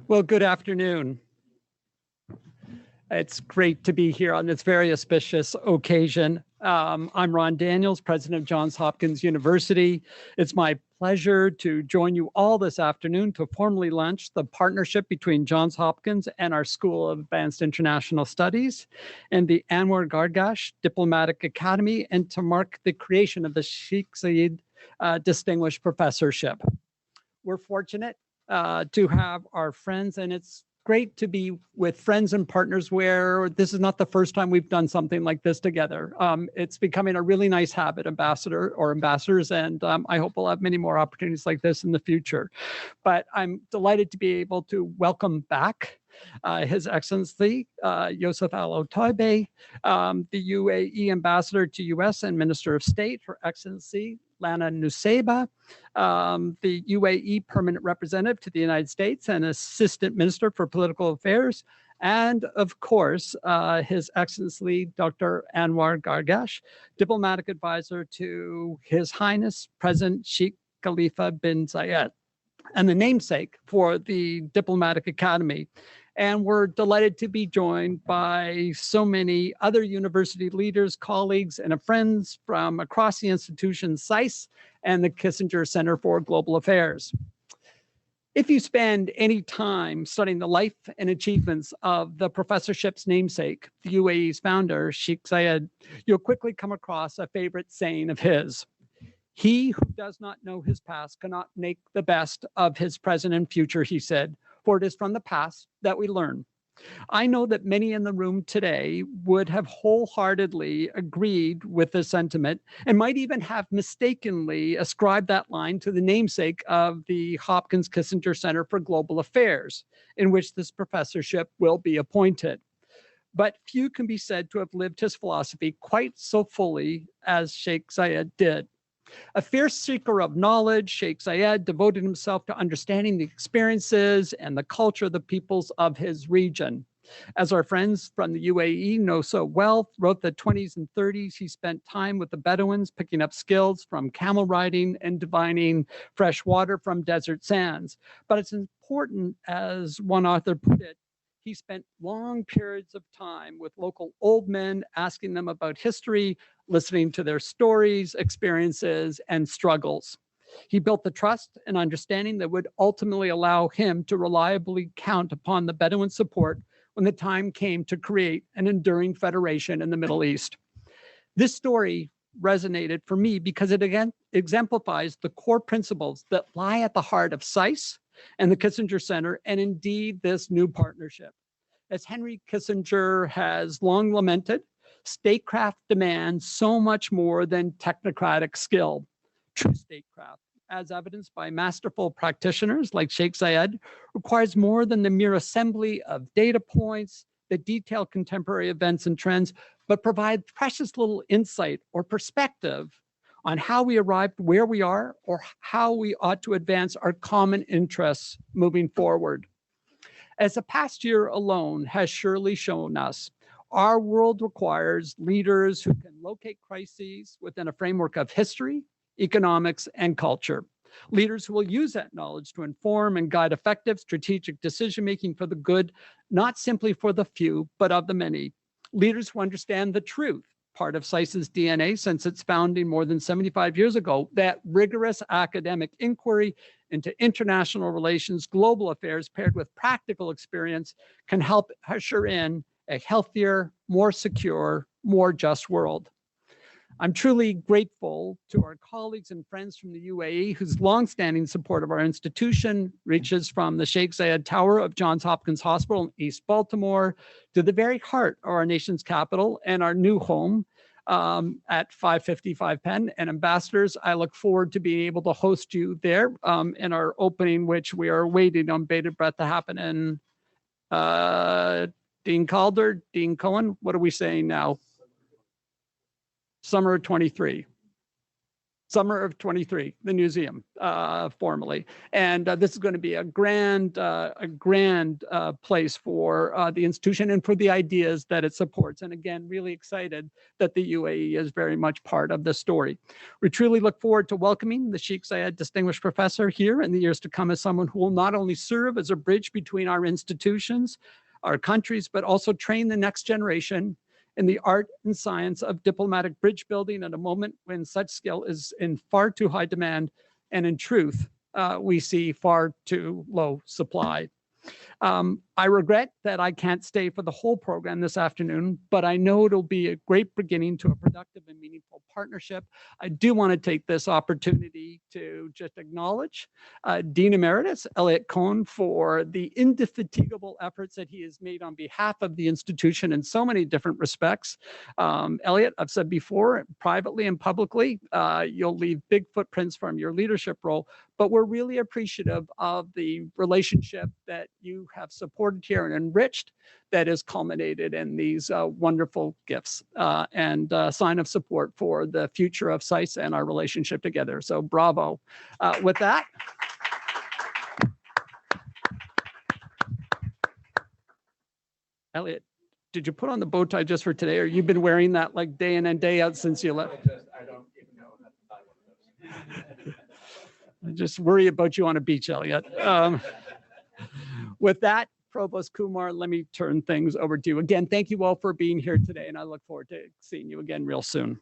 Well, good afternoon. It's great to be here on this very auspicious occasion. I'm Ron Daniels, president of Johns Hopkins University. It's my pleasure to join you all this afternoon to formally launch the partnership between Johns Hopkins and our School of Advanced International Studies and the Anwar Gargash Diplomatic Academy, and to mark the creation of the Sheikh Zayed Distinguished Professorship. We're fortunate to have our friends, and it's great to be with friends and partners where this is not the first time we've done something like this together. It's becoming a really nice habit, ambassadors, and I hope we'll have many more opportunities like this in the future. But I'm delighted to be able to welcome back His Excellency Yosef Al-Otaiba, the UAE Ambassador to US and Minister of State, Her Excellency Lana Nusseibeh, the UAE Permanent Representative to the United States and Assistant Minister for Political Affairs, and of course, His Excellency Dr. Anwar Gargash, Diplomatic Advisor to His Highness President Sheikh Khalifa bin Zayed, and the namesake for the Diplomatic Academy. And we're delighted to be joined by so many other university leaders, colleagues, and friends from across the institution SAIS and the Kissinger Center for Global Affairs. If you spend any time studying the life and achievements of the professorship's namesake, the UAE's founder, Sheikh Zayed, you'll quickly come across a favorite saying of his. He who does not know his past cannot make the best of his present and future, he said, for it is from the past that we learn. I know that many in the room today would have wholeheartedly agreed with this sentiment and might even have mistakenly ascribed that line to the namesake of the Hopkins Kissinger Center for Global Affairs, in which this professorship will be appointed. But few can be said to have lived his philosophy quite so fully as Sheikh Zayed did. A fierce seeker of knowledge, Sheikh Zayed devoted himself to understanding the experiences and the culture of the peoples of his region. As our friends from the UAE know so well, throughout the 20s and 30s, he spent time with the Bedouins, picking up skills from camel riding and divining fresh water from desert sands. But it's important, as one author put it, he spent long periods of time with local old men, asking them about history, listening to their stories, experiences, and struggles. He built the trust and understanding that would ultimately allow him to reliably count upon the Bedouin support when the time came to create an enduring federation in the Middle East. This story resonated for me because it again exemplifies the core principles that lie at the heart of SAIS and the Kissinger Center, and indeed this new partnership. As Henry Kissinger has long lamented, statecraft demands so much more than technocratic skill. True statecraft, as evidenced by masterful practitioners like Sheikh Zayed, requires more than the mere assembly of data points that detail contemporary events and trends, but provide precious little insight or perspective on how we arrived where we are or how we ought to advance our common interests moving forward. As the past year alone has surely shown us, our world requires leaders who can locate crises within a framework of history, economics, and culture. Leaders who will use that knowledge to inform and guide effective strategic decision-making for the good, not simply for the few, but of the many. Leaders who understand the truth, part of SAIS's DNA since its founding more than 75 years ago, that rigorous academic inquiry into international relations, global affairs, paired with practical experience, can help usher in a healthier, more secure, more just world. I'm truly grateful to our colleagues and friends from the UAE, whose longstanding support of our institution reaches from the Sheikh Zayed Tower of Johns Hopkins Hospital in East Baltimore to the very heart of our nation's capital and our new home at 555 Penn. And ambassadors, I look forward to being able to host you there in our opening, which we are waiting on bated breath to happen in Dean Calder, Dean Cohen. What are we saying now? Summer of 23. Summer of 23, the museum, formally. And this is going to be a grand place for the institution and for the ideas that it supports. And again, really excited that the UAE is very much part of the story. We truly look forward to welcoming the Sheikh Zayed Distinguished Professor here in the years to come as someone who will not only serve as a bridge between our institutions, our countries, but also train the next generation in the art and science of diplomatic bridge building at a moment when such skill is in far too high demand, and in truth, we see far too low supply. I regret that I can't stay for the whole program this afternoon, but I know it'll be a great beginning to a productive and meaningful partnership. I do want to take this opportunity to just acknowledge Dean Emeritus Elliot Cohen for the indefatigable efforts that he has made on behalf of the institution in so many different respects. Elliot, I've said before, privately and publicly, you'll leave big footprints from your leadership role, but we're really appreciative of the relationship that you have supported here and enriched that is culminated in these wonderful gifts and sign of support for the future of SAIS and our relationship together. So bravo. With that, Elliot, did you put on the bow tie just for today, or you've been wearing that like day in and day out since you left? I don't even know how to buy one of those. I just worry about you on a beach, Elliot. With that, Provost Kumar, let me turn things over to you. Again, thank you all for being here today, and I look forward to seeing you again real soon.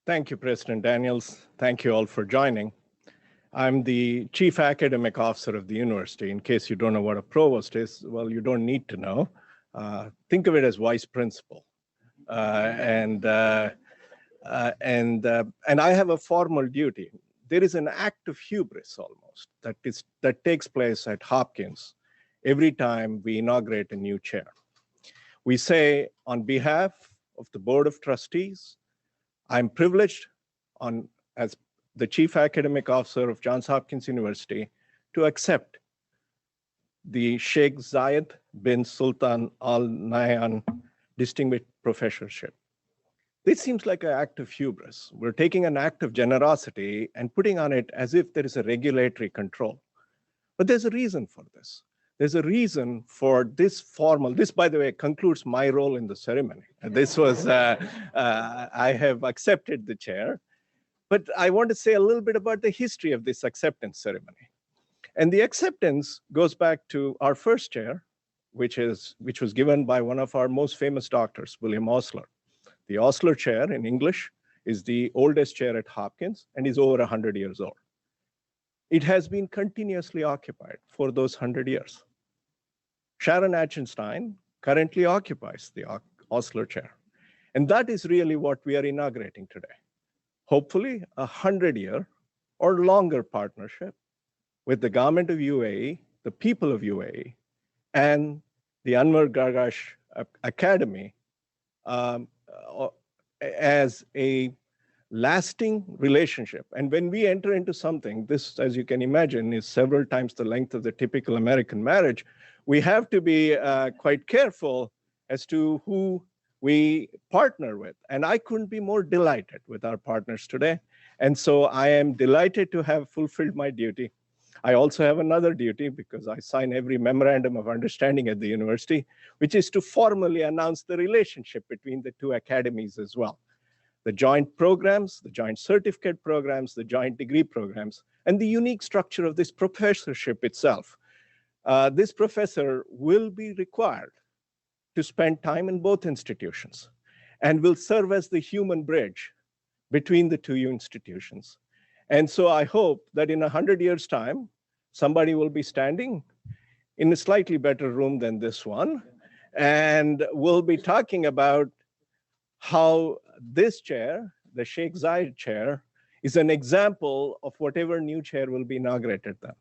Thank you, President Daniels. Thank you all for joining. I'm the Chief Academic Officer of the university. In case you don't know what a provost is, well, you don't need to know. Think of it as vice principal. And I have a formal duty. There is an act of hubris almost that takes place at Hopkins every time we inaugurate a new chair. We say, on behalf of the Board of Trustees, I'm privileged as the Chief Academic Officer of Johns Hopkins University to accept the Sheikh Zayed bin Sultan Al Nahyan Distinguished Professorship. This seems like an act of hubris. We're taking an act of generosity and putting on it as if there is a regulatory control. But there's a reason for this. There's a reason for this formal, this, by the way, concludes my role in the ceremony. This was, I have accepted the chair. But I want to say a little bit about the history of this acceptance ceremony. And the acceptance goes back to our first chair, which was given by one of our most famous doctors, William Osler. The Osler chair in English is the oldest chair at Hopkins and is over 100 years old. It has been continuously occupied for those 100 years. Sharon Achenstein currently occupies the Osler chair. And that is really what we are inaugurating today. Hopefully, a 100-year or longer partnership with the government of UAE, the people of UAE, and the Anwar Gargash Academy as a lasting relationship. And when we enter into something, this, as you can imagine, is several times the length of the typical American marriage, we have to be quite careful as to who we partner with. And I couldn't be more delighted with our partners today. And so I am delighted to have fulfilled my duty. I also have another duty because I sign every memorandum of understanding at the university, which is to formally announce the relationship between the two academies as well. The joint programs, the joint certificate programs, the joint degree programs, and the unique structure of this professorship itself. This professor will be required to spend time in both institutions and will serve as the human bridge between the two institutions. And so I hope that in 100 years' time, somebody will be standing in a slightly better room than this one, and we'll be talking about how this chair, the Sheikh Zayed chair, is an example of whatever new chair will be inaugurated then.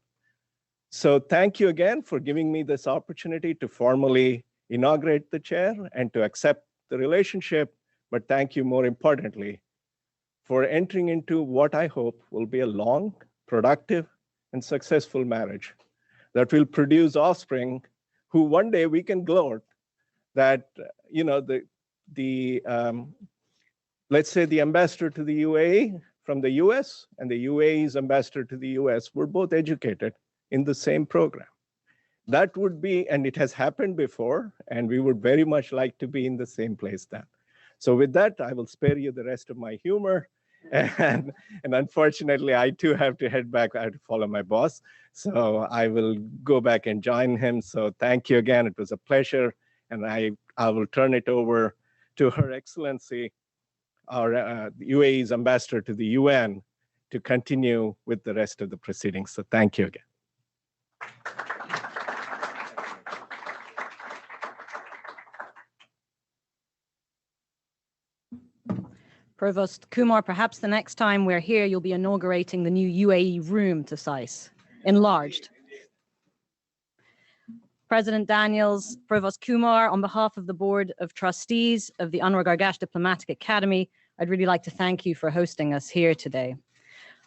So thank you again for giving me this opportunity to formally inaugurate the chair and to accept the relationship, but thank you more importantly for entering into what I hope will be a long, productive, and successful marriage that will produce offspring who one day we can gloat that, let's say the ambassador to the UAE from the US and the UAE's ambassador to the US were both educated in the same program. That would be, and it has happened before, and we would very much like to be in the same place then. So with that, I will spare you the rest of my humor. And unfortunately, I too have to head back. I have to follow my boss. So I will go back and join him. So thank you again. It was a pleasure. And I will turn it over to Her Excellency, our UAE's ambassador to the UN, to continue with the rest of the proceedings. So thank you again. Provost Kumar, perhaps the next time we're here, you'll be inaugurating the new UAE room to SAIS, enlarged. President Daniels, Provost Kumar, on behalf of the Board of Trustees of the Anwar Gargash Diplomatic Academy, I'd really like to thank you for hosting us here today.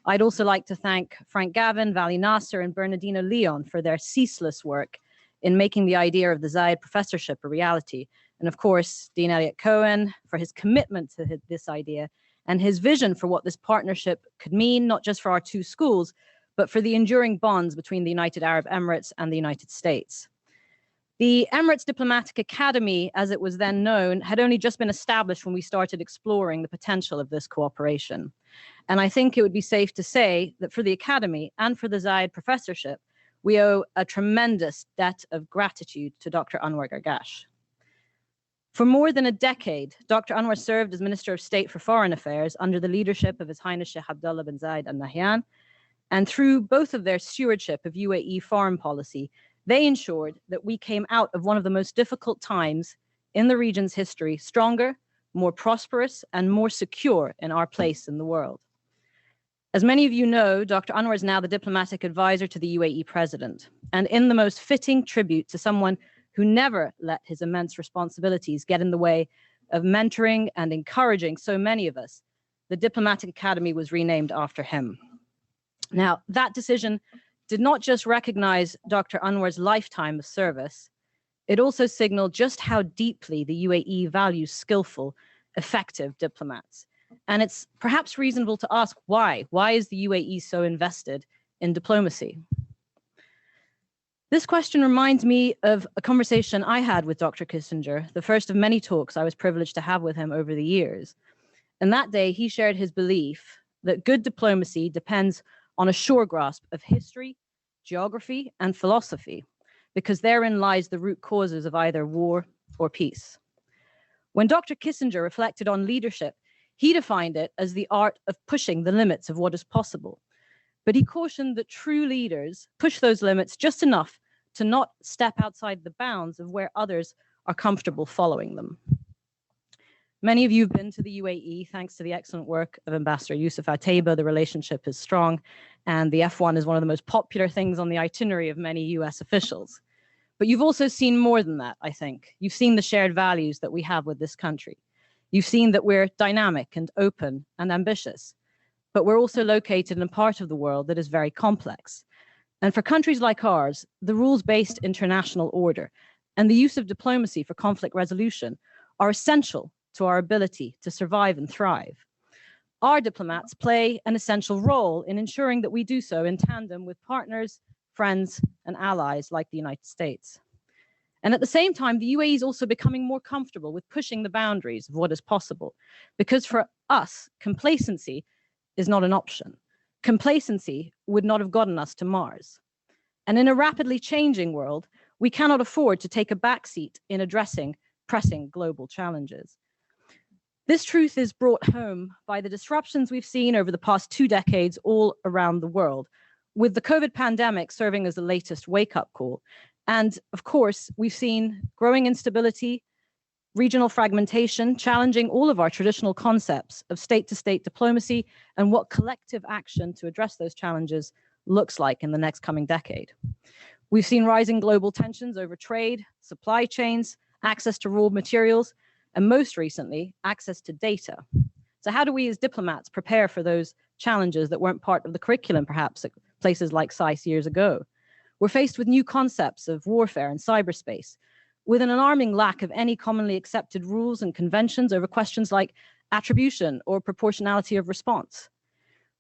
I'd also like to thank Frank Gavin, Vali Nasser, and Bernardino Leon for their ceaseless work in making the idea of the Zayed Professorship a reality. And of course, Dean Elliott Cohen for his commitment to this idea and his vision for what this partnership could mean, not just for our two schools, but for the enduring bonds between the United Arab Emirates and the United States. The Emirates Diplomatic Academy, as it was then known, had only just been established when we started exploring the potential of this cooperation. And I think it would be safe to say that for the Academy and for the Zayed Professorship, we owe a tremendous debt of gratitude to Dr. Anwar Gargash. For more than a decade, Dr. Anwar served as Minister of State for Foreign Affairs under the leadership of His Highness Sheikh Abdullah bin Zayed Al Nahyan. And through both of their stewardship of UAE foreign policy, they ensured that we came out of one of the most difficult times in the region's history stronger, more prosperous, and more secure in our place in the world. As many of you know, Dr. Anwar is now the diplomatic advisor to the UAE president, and in the most fitting tribute to someone who never let his immense responsibilities get in the way of mentoring and encouraging so many of us, the Diplomatic Academy was renamed after him. Now, that decision did not just recognize Dr. Anwar's lifetime of service, it also signaled just how deeply the UAE values skillful, effective diplomats. And it's perhaps reasonable to ask why. Why is the UAE so invested in diplomacy? This question reminds me of a conversation I had with Dr. Kissinger, the first of many talks I was privileged to have with him over the years. And that day, he shared his belief that good diplomacy depends on a sure grasp of history, geography, and philosophy, because therein lies the root causes of either war or peace. When Dr. Kissinger reflected on leadership, he defined it as the art of pushing the limits of what is possible. But he cautioned that true leaders push those limits just enough to not step outside the bounds of where others are comfortable following them. Many of you have been to the UAE thanks to the excellent work of Ambassador Yusuf Ateba. The relationship is strong, and the F1 is one of the most popular things on the itinerary of many US officials. But you've also seen more than that, I think. You've seen the shared values that we have with this country. You've seen that we're dynamic and open and ambitious. But we're also located in a part of the world that is very complex. And for countries like ours, the rules-based international order and the use of diplomacy for conflict resolution are essential to our ability to survive and thrive. Our diplomats play an essential role in ensuring that we do so in tandem with partners, friends, and allies like the United States. And at the same time, the UAE is also becoming more comfortable with pushing the boundaries of what is possible, because for us, complacency is not an option. Complacency would not have gotten us to Mars. And in a rapidly changing world, we cannot afford to take a backseat in addressing pressing global challenges. This truth is brought home by the disruptions we've seen over the past 2 decades all around the world, with the COVID pandemic serving as the latest wake-up call. And of course, we've seen growing instability, regional fragmentation, challenging all of our traditional concepts of state-to-state diplomacy and what collective action to address those challenges looks like in the next coming decade. We've seen rising global tensions over trade, supply chains, access to raw materials, and most recently, access to data. So how do we as diplomats prepare for those challenges that weren't part of the curriculum, perhaps at places like SAIS years ago? We're faced with new concepts of warfare and cyberspace, with an alarming lack of any commonly accepted rules and conventions over questions like attribution or proportionality of response.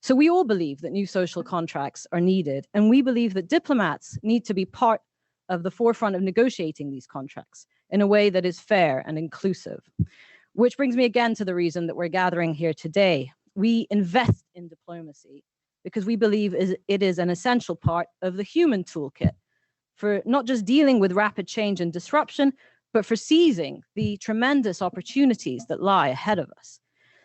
So we all believe that new social contracts are needed, and we believe that diplomats need to be part of the forefront of negotiating these contracts in a way that is fair and inclusive. Which brings me again to the reason that we're gathering here today. We invest in diplomacy because we believe it is an essential part of the human toolkit for not just dealing with rapid change and disruption, but for seizing the tremendous opportunities that lie ahead of us.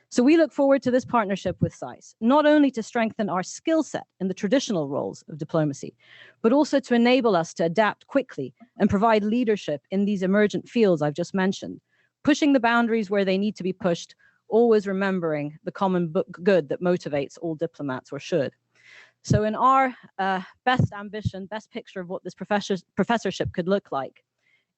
So we look forward to this partnership with SAIS, not only to strengthen our skill set in the traditional roles of diplomacy, but also to enable us to adapt quickly and provide leadership in these emergent fields I've just mentioned, pushing the boundaries where they need to be pushed, always remembering the common good that motivates all diplomats, or should. So in our best ambition, best picture of what this professorship could look like,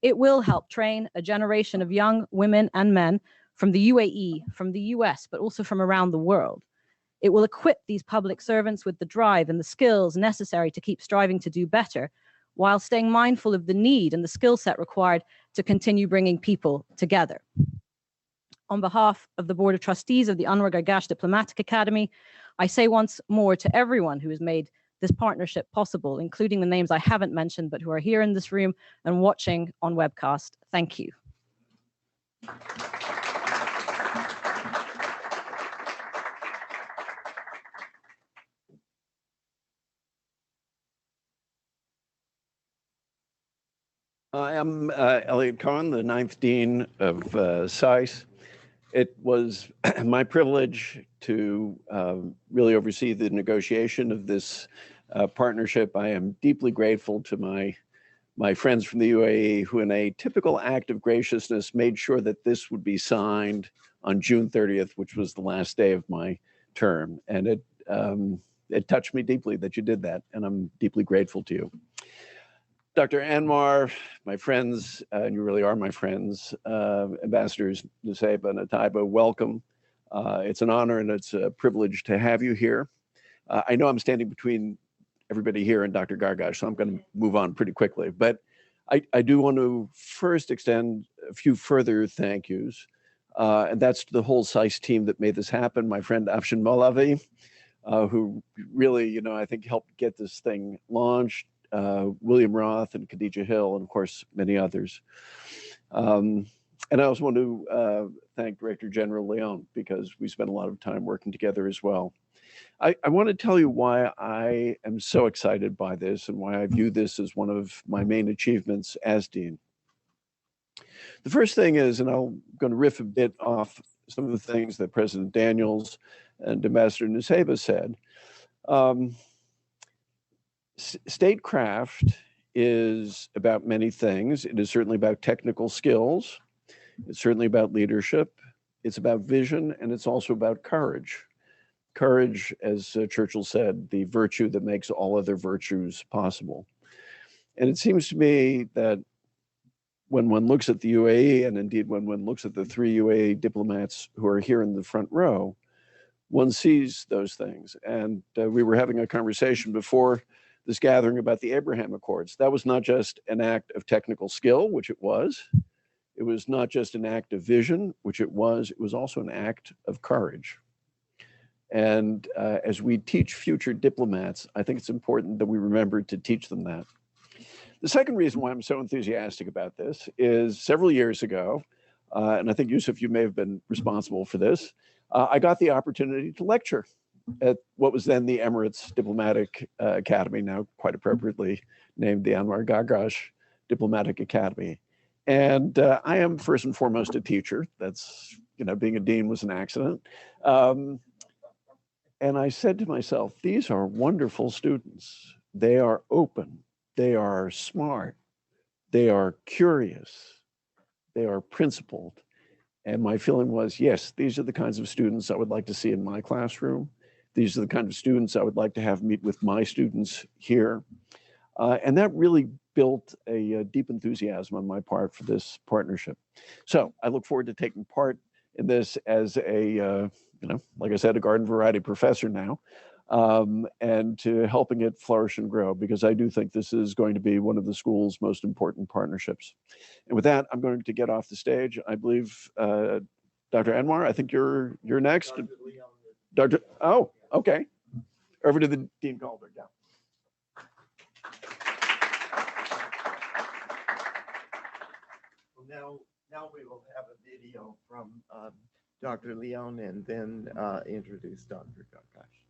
it will help train a generation of young women and men from the UAE, from the US, but also from around the world. It will equip these public servants with the drive and the skills necessary to keep striving to do better, while staying mindful of the need and the skill set required to continue bringing people together. On behalf of the Board of Trustees of the Anwar Gargash Diplomatic Academy, I say once more to everyone who has made this partnership possible, including the names I haven't mentioned, but who are here in this room and watching on webcast, thank you. I'm Elliot Cohen, the 9th Dean of SAIS. It was my privilege to really oversee the negotiation of this partnership. I am deeply grateful to my friends from the UAE, who in a typical act of graciousness made sure that this would be signed on June 30th, which was the last day of my term. And it touched me deeply that you did that, and I'm deeply grateful to you. Dr. Anwar, my friends, and you really are my friends, Ambassadors Nusseibeh and Ataiba, welcome. It's an honor and it's a privilege to have you here. I know I'm standing between everybody here and Dr. Gargash, so I'm going to move on pretty quickly. But I do want to first extend a few further thank yous, and that's to the whole SAIS team that made this happen. My friend Afshin Molavi, who really, I think helped get this thing launched. William Roth and Khadija Hill, and of course, many others. And I also want to thank Director General Leon, because we spent a lot of time working together as well. I want to tell you why I am so excited by this and why I view this as one of my main achievements as Dean. The first thing is, and I'm going to riff a bit off some of the things that President Daniels and Ambassador Nusseibeh said. Statecraft is about many things. It is certainly about technical skills. It's certainly about leadership. It's about vision, and it's also about courage. Courage, as Churchill said, the virtue that makes all other virtues possible. And it seems to me that when one looks at the UAE, and indeed when one looks at the 3 UAE diplomats who are here in the front row, one sees those things. And we were having a conversation before this gathering about the Abraham Accords. That was not just an act of technical skill, which it was. It was not just an act of vision, which it was also an act of courage. And as we teach future diplomats, I think it's important that we remember to teach them that. The second reason why I'm so enthusiastic about this is several years ago, and I think, Yusuf, you may have been responsible for this, I got the opportunity to lecture at what was then the Emirates Diplomatic Academy, now quite appropriately named the Anwar Gargash Diplomatic Academy. And I am first and foremost a teacher. That's, being a dean was an accident. And I said to myself, these are wonderful students. They are open. They are smart. They are curious. They are principled. And my feeling was, yes, these are the kinds of students I would like to see in my classroom. These are the kind of students I would like to have meet with my students here. And that really built a deep enthusiasm on my part for this partnership. So I look forward to taking part in this as a like I said, a garden variety professor now, and to helping it flourish and grow, because I do think this is going to be one of the school's most important partnerships. And with that, I'm going to get off the stage. I believe Dr. Anwar, I think you're next. Oh, okay. Over to the Dean Calder. Yeah. Now we will have a video from Dr. Leon and then introduce Dr. Gargash.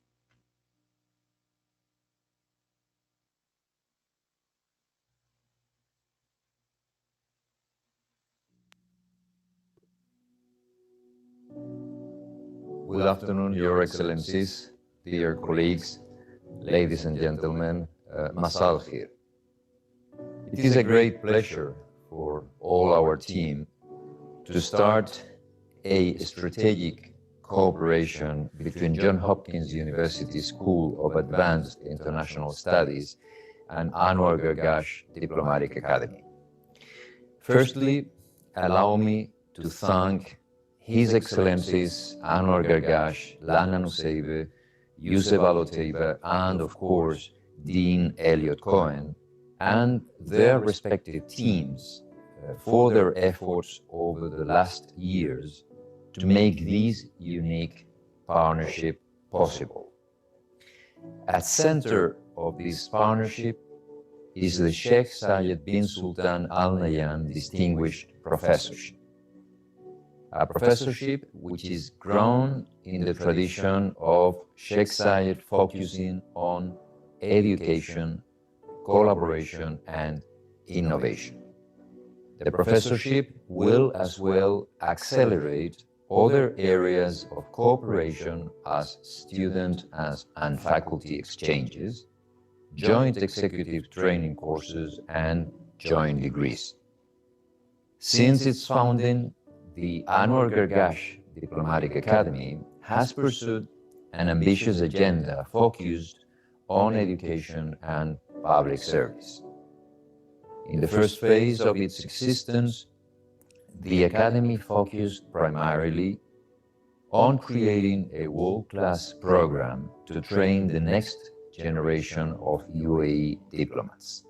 Good afternoon, Your Excellencies, dear colleagues, ladies and gentlemen, Masal Khair. It is a great pleasure for all our team to start a strategic cooperation between Johns Hopkins University School of Advanced International Studies and Anwar Gargash Diplomatic Academy. Firstly, allow me to thank His Excellencies Anwar Gargash, Lana Nusseibeh, Yusuf Al-Otaiba, and of course, Dean Elliot Cohen, and their respective teams for their efforts over the last years to make this unique partnership possible. At center of this partnership is the Sheikh Zayed bin Sultan Al Nahyan Distinguished Professorship, a professorship which is grown in the tradition of Sheikh Zayed focusing on education, collaboration, and innovation. The professorship will as well accelerate other areas of cooperation as student and faculty exchanges, joint executive training courses, and joint degrees. Since its founding, the Anwar Gargash Diplomatic Academy has pursued an ambitious agenda focused on education and public service. In the first phase of its existence, the Academy focused primarily on creating a world-class program to train the next generation of UAE diplomats.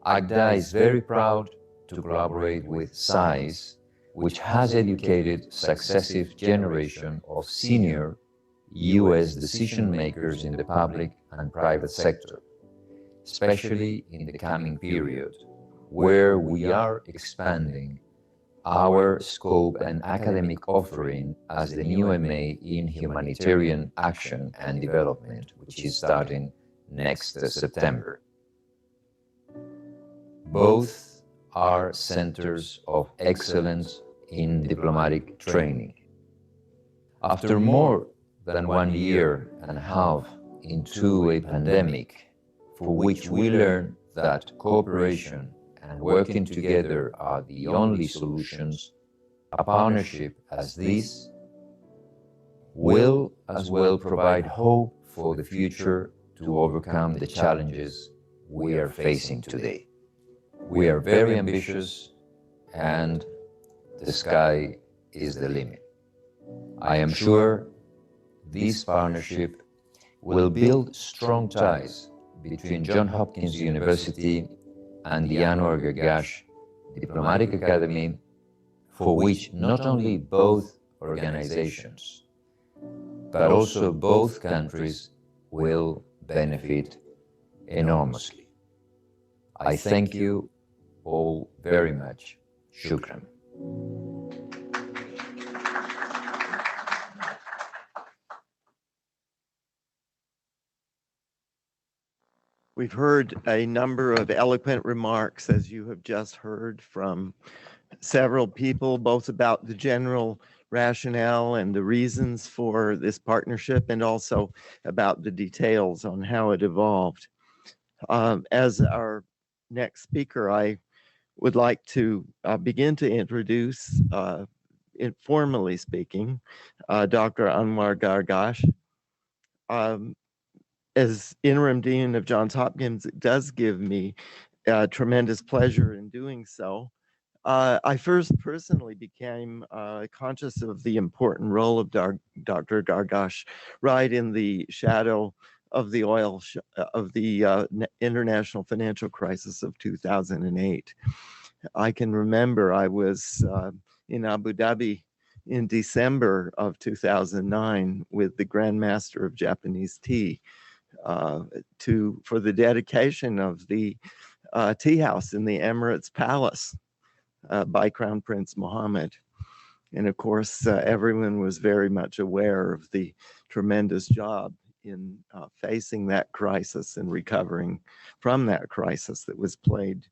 AGDA is very proud to collaborate with SAIS, which has educated successive generation of senior US decision makers in the public and private sector, especially in the coming period, where we are expanding our scope and academic offering as the new MA in Humanitarian Action and Development, which is starting next September. Both are centers of excellence in diplomatic training. After more than 1 year and a half into a pandemic, for which we learned that cooperation and working together are the only solutions, a partnership as this will as well provide hope for the future to overcome the challenges we are facing today. We are very ambitious, and the sky is the limit. I am sure this partnership will build strong ties between Johns Hopkins University and the Anwar Gargash Diplomatic Academy, for which not only both organizations, but also both countries will benefit enormously. I thank you all very much. Shukran. We've heard a number of eloquent remarks, as you have just heard from several people, both about the general rationale and the reasons for this partnership, and also about the details on how it evolved. As our next speaker, I would like to begin to introduce, informally speaking, Dr. Anwar Gargash. As interim dean of Johns Hopkins, it does give me tremendous pleasure in doing so I first personally became conscious of the important role of Dr. Gargash right in the shadow of the international financial crisis of 2008. I can remember I was in Abu Dhabi in December of 2009 with the Grand Master of Japanese tea for the dedication of the tea house in the Emirates Palace by Crown Prince Mohammed. And of course, everyone was very much aware of the tremendous job in facing that crisis and recovering from that crisis that was played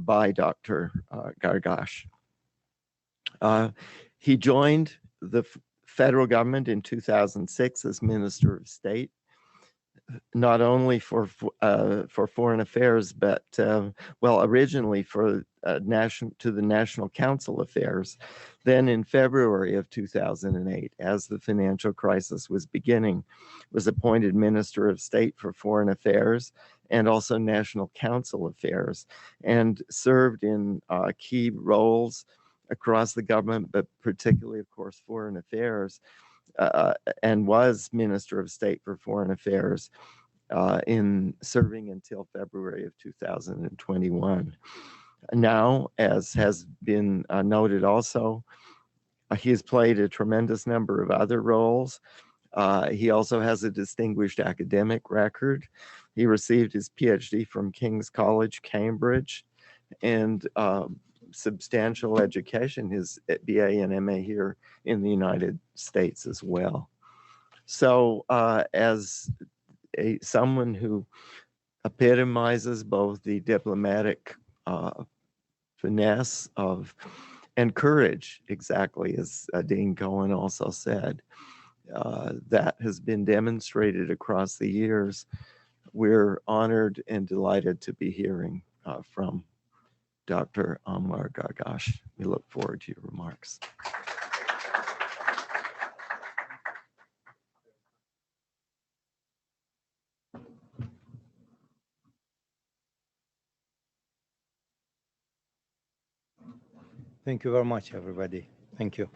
by Dr. Gargash. He joined the federal government in 2006 as Minister of State, not only for foreign affairs, but originally for the National Council Affairs. Then in February of 2008, as the financial crisis was beginning, was appointed Minister of State for Foreign Affairs and also National Council Affairs, and served in key roles across the government, but particularly, of course, Foreign Affairs. And was Minister of State for Foreign Affairs in serving until February of 2021. Now, as has been noted also, he has played a tremendous number of other roles. He also has a distinguished academic record. He received his PhD from King's College, Cambridge, and substantial education, his BA and MA here in the United States as well. So as someone who epitomizes both the diplomatic finesse and courage, exactly as Dean Cohen also said, that has been demonstrated across the years, we're honored and delighted to be hearing from Dr. Anwar Gargash. We look forward to your remarks. Thank you very much, everybody. Thank you.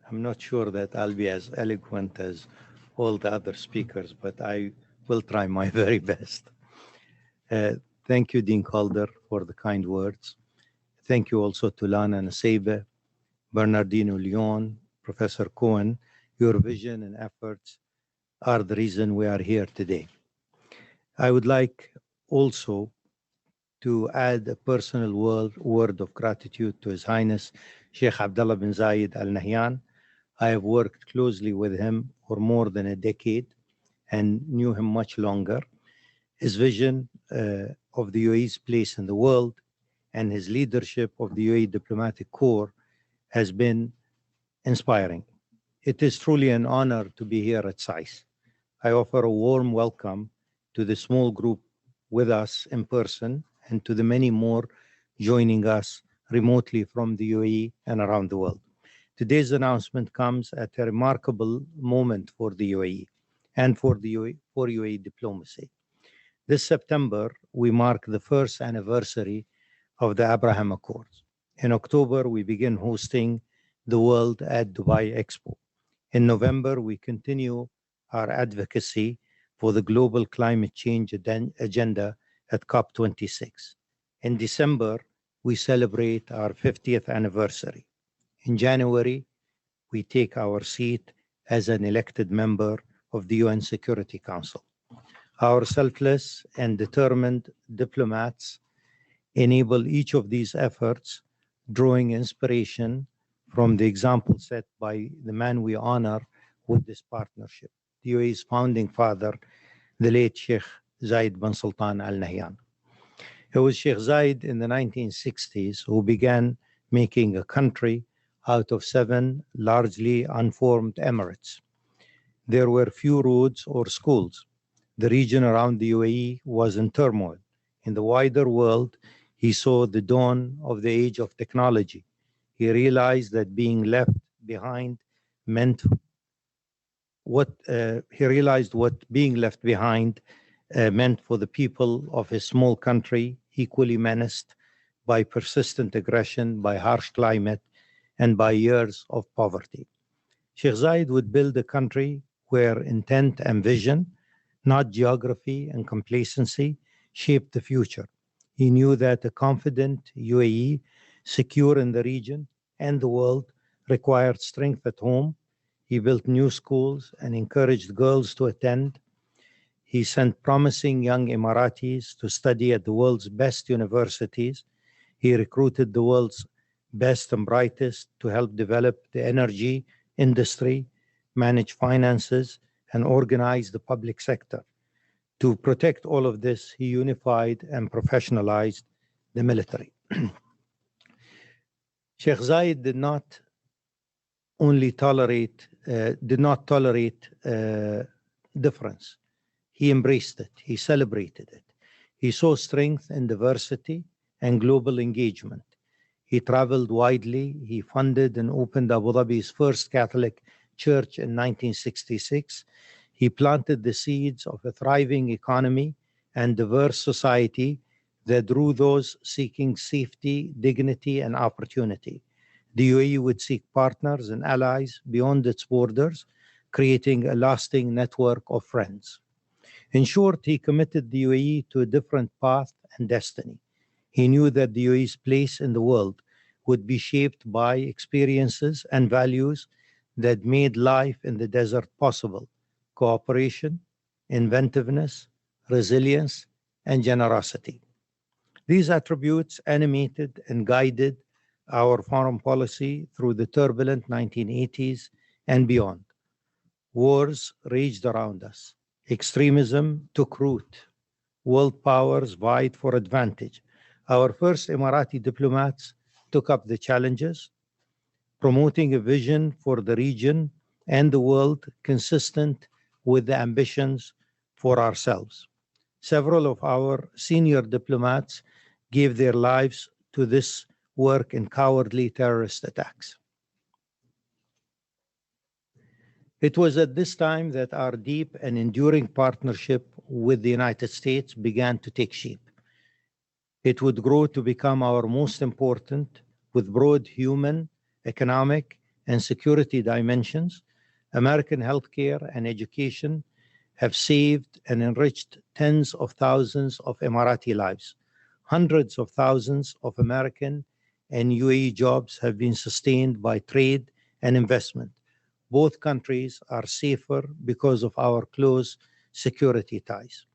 I'm not sure that I'll be as eloquent as all the other speakers, but I will try my very best. Thank you, Dean Calder, for the kind words. Thank you also to Lana Nasebe, Bernardino Leon, Professor Cohen. Your vision and efforts are the reason we are here today. I would like also to add a personal word of gratitude to His Highness Sheikh Abdullah bin Zayed Al Nahyan. I have worked closely with him for more than a decade and knew him much longer. His vision of the UAE's place in the world and his leadership of the UAE Diplomatic Corps has been inspiring. It is truly an honor to be here at SAIS. I offer a warm welcome to the small group with us in person and to the many more joining us remotely from the UAE and around the world. Today's announcement comes at a remarkable moment for the UAE and for UAE diplomacy. This September, we mark the first anniversary of the Abraham Accords. In October, we begin hosting the World at Dubai Expo. In November, we continue our advocacy for the global climate change agenda at COP26. In December, we celebrate our 50th anniversary. In January, we take our seat as an elected member of the UN Security Council. Our selfless and determined diplomats enable each of these efforts, drawing inspiration from the example set by the man we honor with this partnership, the UAE's founding father, the late Sheikh Zayed bin Sultan Al Nahyan. It was Sheikh Zayed in the 1960s who began making a country out of 7 largely unformed emirates. There were few roads or schools. The region around the UAE was in turmoil. In the wider world, he saw the dawn of the age of technology. He realized that being left behind meant what being left behind meant for the people of his small country. equally menaced by persistent aggression, by harsh climate, and by years of poverty. Sheikh Zayed would build a country where intent and vision, not geography and complacency, shaped the future. He knew that a confident UAE, secure in the region and the world, required strength at home. He built new schools and encouraged girls to attend. He sent promising young Emiratis to study at the world's best universities. He recruited the world's best and brightest to help develop the energy industry, manage finances, and organize the public sector. To protect all of this, he unified and professionalized the military. Sheikh Zayed did not tolerate difference. He embraced it. He celebrated it. He saw strength in diversity and global engagement. He traveled widely. He funded and opened Abu Dhabi's first Catholic church in 1966. He planted the seeds of a thriving economy and diverse society that drew those seeking safety, dignity, and opportunity. The UAE would seek partners and allies beyond its borders, creating a lasting network of friends. In short, he committed the UAE to a different path and destiny. He knew that the UAE's place in the world would be shaped by experiences and values that made life in the desert possible: cooperation, inventiveness, resilience, and generosity. These attributes animated and guided our foreign policy through the turbulent 1980s and beyond. Wars raged around us. Extremism took root. World powers vied for advantage. Our first Emirati diplomats took up the challenges, promoting a vision for the region and the world consistent with the ambitions for ourselves. Several of our senior diplomats gave their lives to this work in cowardly terrorist attacks. It was at this time that our deep and enduring partnership with the United States began to take shape. It would grow to become our most important, with broad human, economic, and security dimensions. American healthcare and education have saved and enriched tens of thousands of Emirati lives. Hundreds of thousands of American and UAE jobs have been sustained by trade and investment. Both countries are safer because of our close security ties.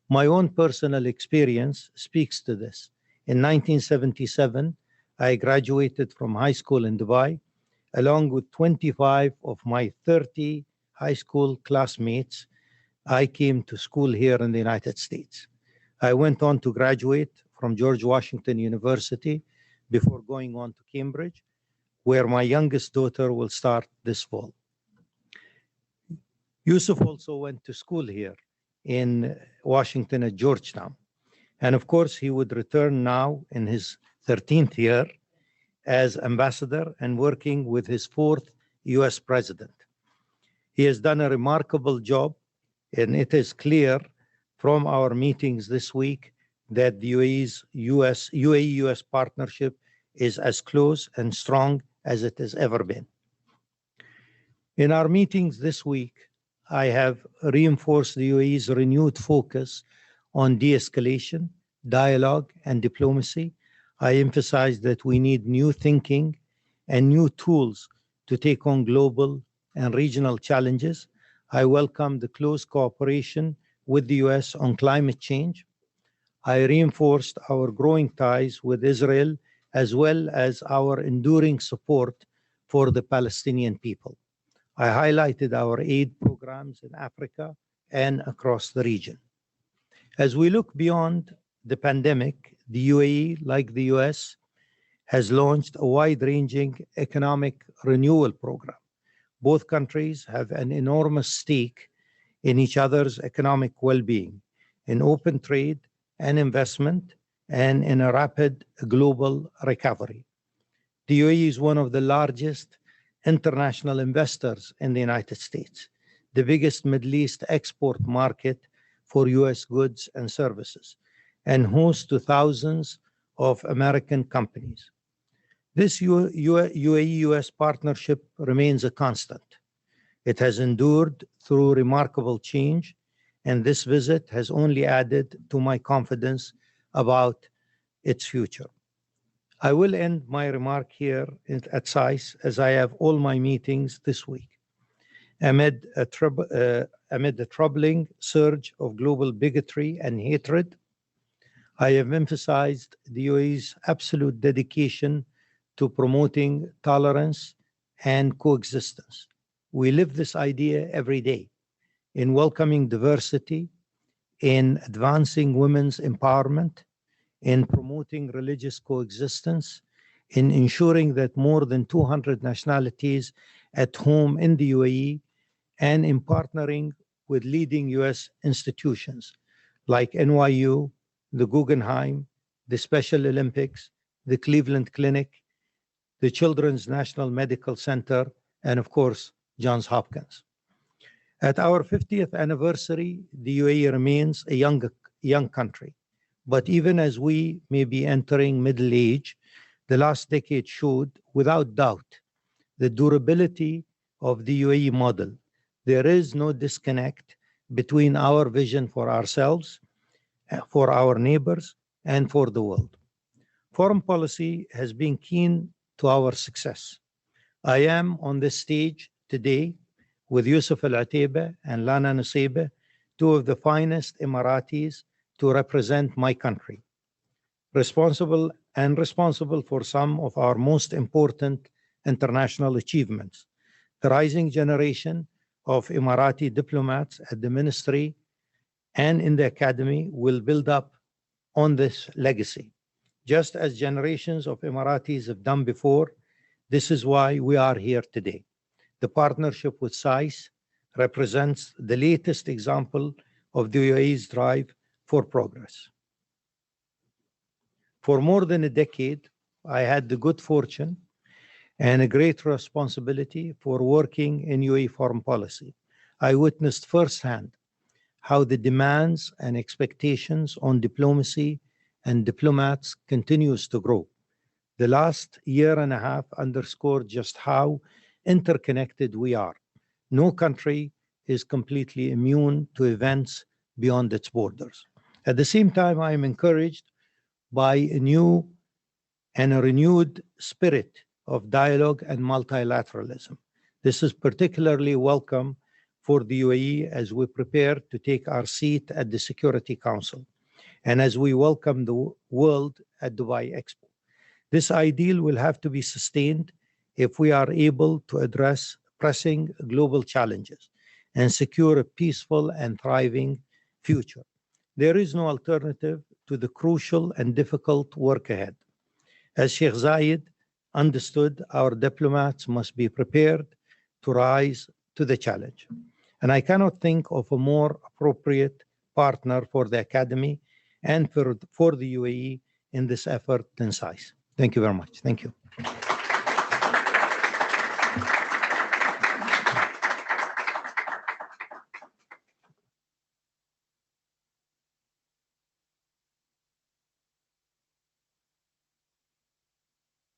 My own personal experience speaks to this. In 1977, I graduated from high school in Dubai, along with 25 of my 30 high school classmates. I came to school here in the United States. I went on to graduate from George Washington University before going on to Cambridge, where my youngest daughter will start this fall. Yusuf also went to school here in Washington at Georgetown. And of course, he would return now in his 13th year as ambassador and working with his 4th US president. He has done a remarkable job, and it is clear from our meetings this week that the UAE-US partnership is as close and strong as it has ever been. In our meetings this week, I have reinforced the UAE's renewed focus on de-escalation, dialogue, and diplomacy. I emphasized that we need new thinking and new tools to take on global and regional challenges. I welcome the close cooperation with the US on climate change. I reinforced our growing ties with Israel, as well as our enduring support for the Palestinian people. I highlighted our aid programs in Africa and across the region. As we look beyond the pandemic, the UAE, like the US, has launched a wide-ranging economic renewal program. Both countries have an enormous stake in each other's economic well-being, in open trade and investment, and in a rapid global recovery. The UAE is one of the largest international investors in the United States, the biggest Middle East export market for US goods and services, and host to thousands of American companies. This UAE-US partnership remains a constant. It has endured through remarkable change, and this visit has only added to my confidence about its future. I will end my remark here at SAIS, as I have all my meetings this week. Amid a troubling surge of global bigotry and hatred, I have emphasized the UAE's absolute dedication to promoting tolerance and coexistence. We live this idea every day in welcoming diversity, in advancing women's empowerment, in promoting religious coexistence, in ensuring that more than 200 nationalities at home in the UAE, and in partnering with leading US institutions like NYU, the Guggenheim, the Special Olympics, the Cleveland Clinic, the Children's National Medical Center, and of course, Johns Hopkins. At our 50th anniversary, the UAE remains a young country. But even as we may be entering middle age, the last decade showed, without doubt, the durability of the UAE model. There is no disconnect between our vision for ourselves, for our neighbors, and for the world. Foreign policy has been key to our success. I am on this stage today with Yusuf Al-Ateba and Lana Nusseibeh, two of the finest Emiratis to represent my country, responsible for some of our most important international achievements. The rising generation of Emirati diplomats at the ministry and in the academy will build up on this legacy. Just as generations of Emiratis have done before, this is why we are here today. The partnership with SAIS represents the latest example of the UAE's drive for progress. For more than a decade, I had the good fortune and a great responsibility for working in UAE foreign policy. I witnessed firsthand how the demands and expectations on diplomacy and diplomats continues to grow. The last year and a half underscored just how interconnected we are. No country is completely immune to events beyond its borders. At the same time, I am encouraged by a new and a renewed spirit of dialogue and multilateralism. This is particularly welcome for the UAE as we prepare to take our seat at the Security Council and as we welcome the world at Dubai Expo. This ideal will have to be sustained if we are able to address pressing global challenges and secure a peaceful and thriving future. There is no alternative to the crucial and difficult work ahead. As Sheikh Zayed understood, our diplomats must be prepared to rise to the challenge. And I cannot think of a more appropriate partner for the Academy and for the UAE in this effort than SAIS. Thank you very much. Thank you.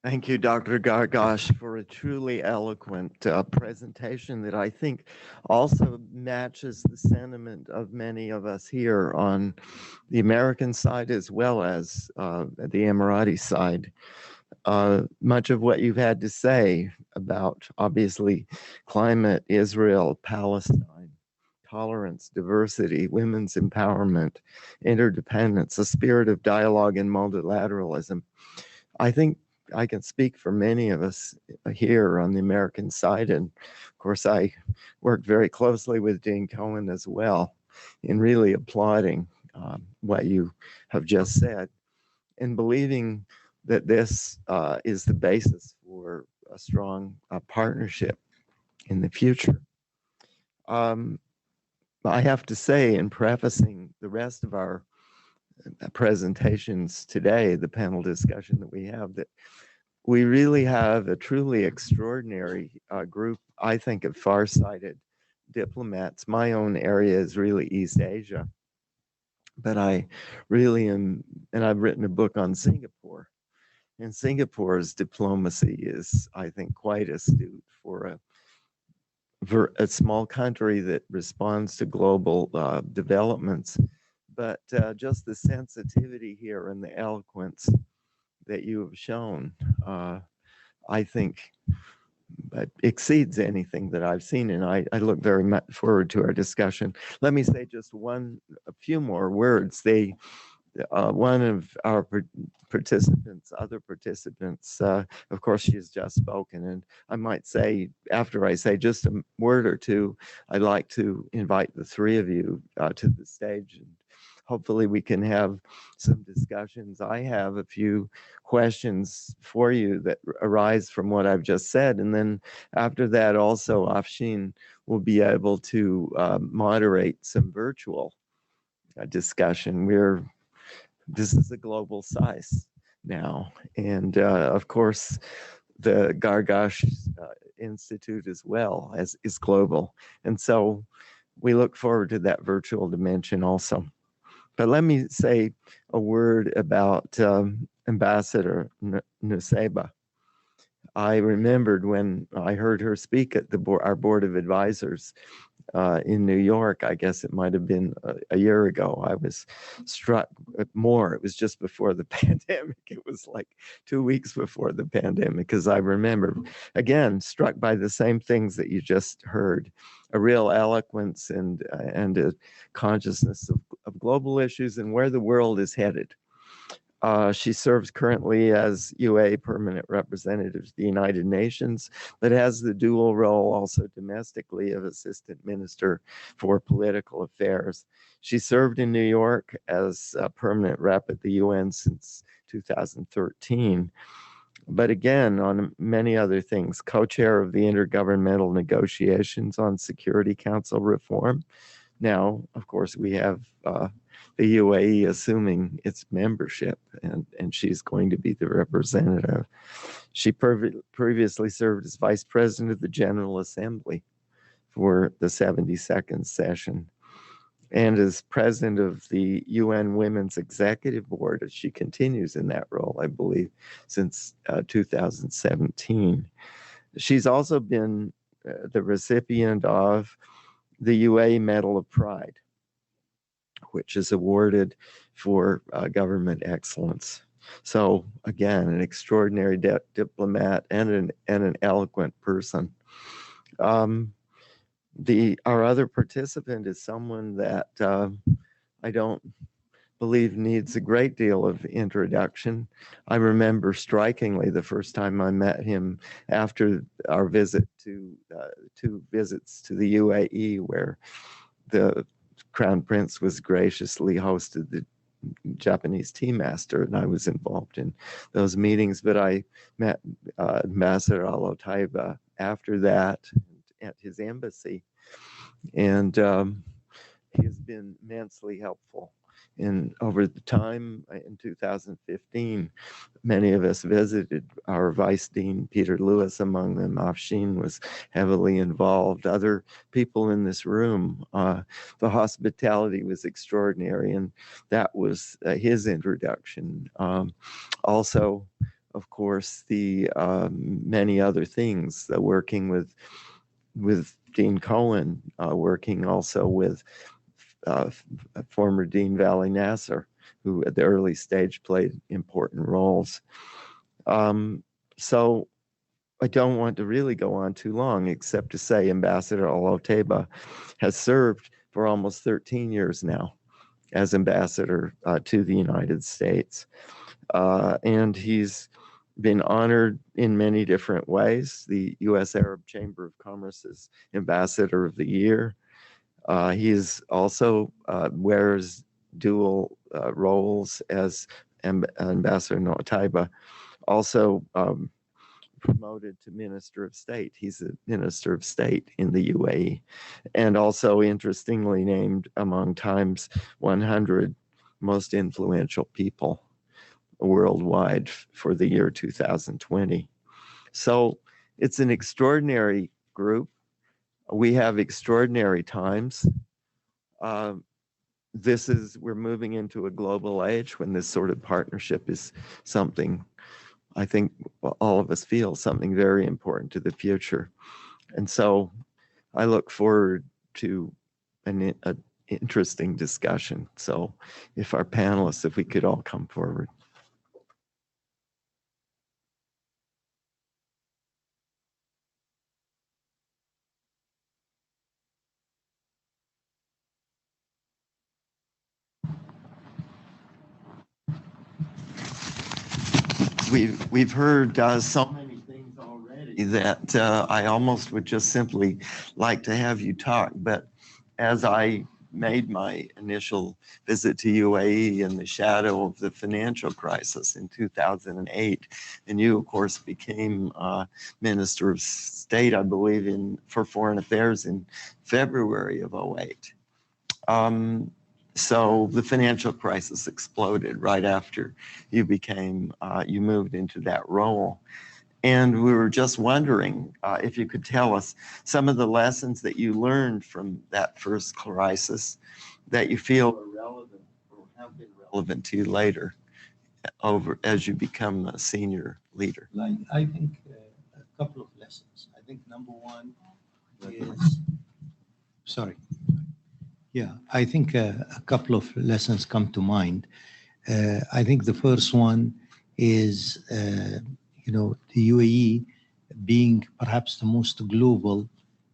Thank you, Dr. Gargash, for a truly eloquent presentation that I think also matches the sentiment of many of us here on the American side as well as the Emirati side. Much of what you've had to say about, obviously, climate, Israel, Palestine, tolerance, diversity, women's empowerment, interdependence, a spirit of dialogue and multilateralism. I think I can speak for many of us here on the American side. And of course, I worked very closely with Dean Cohen as well in really applauding what you have just said and believing that this is the basis for a strong partnership in the future. I have to say, in prefacing the rest of our presentations today, the panel discussion that we have, that we really have a truly extraordinary group, I think, of far-sighted diplomats. My own area is really East Asia. But I really am, and I've written a book on Singapore. And Singapore's diplomacy is, I think, quite astute for a small country that responds to global developments. But just the sensitivity here and the eloquence that you have shown, I think exceeds anything that I've seen. And I look very much forward to our discussion. Let me say just a few more words. One of our other participants, of course, she has just spoken. And I might say, after I say just a word or two, I'd like to invite the three of you to the stage. And hopefully we can have some discussions. I have a few questions for you that arise from what I've just said. And then after that, also, Afshin will be able to moderate some virtual discussion. This is a global SAIS now. And of course, the Gargash Institute as well is global. And so we look forward to that virtual dimension also. But let me say a word about Ambassador Nusseibeh. I remembered when I heard her speak at our board of advisors in New York. I guess it might have been a year ago. I was struck more. It was just before the pandemic. It was like 2 weeks before the pandemic, because I remember, again, struck by the same things that you just heard, a real eloquence and a consciousness of global issues and where the world is headed. She serves currently as Uae Permanent Representative to the United Nations, but has the dual role also domestically of Assistant Minister for Political Affairs. She served in New York as a permanent rep at the UN since 2013. But again, on many other things, co-chair of the Intergovernmental Negotiations on Security Council reform. Now, of course, we have the UAE assuming its membership, and she's going to be the representative. She previously served as vice president of the General Assembly for the 72nd session and as president of the UN Women's Executive Board, as she continues in that role, I believe, since 2017. She's also been the recipient of the Uae Medal of Pride, which is awarded for government excellence. So again, an extraordinary diplomat and an eloquent person. Our other participant is someone that I don't believe needs a great deal of introduction. I remember strikingly the first time I met him after our visit to 2 visits to the UAE, where the Crown Prince was graciously hosted the Japanese tea master, and I was involved in those meetings. But I met Ambassador Uae after that at his embassy, and he has been immensely helpful. And over the time in 2015, many of us visited. Our Vice Dean, Peter Lewis, among them. Afshin was heavily involved. Other people in this room. The hospitality was extraordinary, and that was his introduction. Also, of course, the many other things, working with Dean Cohen, working also with former Dean Valley Nasser, who at the early stage played important roles. So I don't want to really go on too long, except to say Ambassador Uae has served for almost 13 years now as ambassador to the United States. And he's been honored in many different ways. The U.S. Arab Chamber of Commerce's Ambassador of the Year. He is also wears dual roles as Ambassador Uae, also promoted to Minister of State. He's a Minister of State in the UAE, and also interestingly named among Time's 100 most influential people worldwide for the year 2020. So it's an extraordinary group. We have extraordinary times. we're moving into a global age when this sort of partnership is something I think all of us feel something very important to the future. And so I look forward to an interesting discussion. So if our panelists, if we could all come forward. We've heard so many things already that I almost would just simply like to have you talk. But as I made my initial visit to UAE in the shadow of the financial crisis in 2008, and you, of course, became Minister of State, I believe, for Foreign Affairs in February of 08. So the financial crisis exploded right after you moved into that role. And we were just wondering if you could tell us some of the lessons that you learned from that first crisis that you feel are relevant or have been relevant to you later as you become a senior leader. I think a couple of lessons. I think number one is, I think a couple of lessons come to mind. I think the first one is, the UAE being perhaps the most global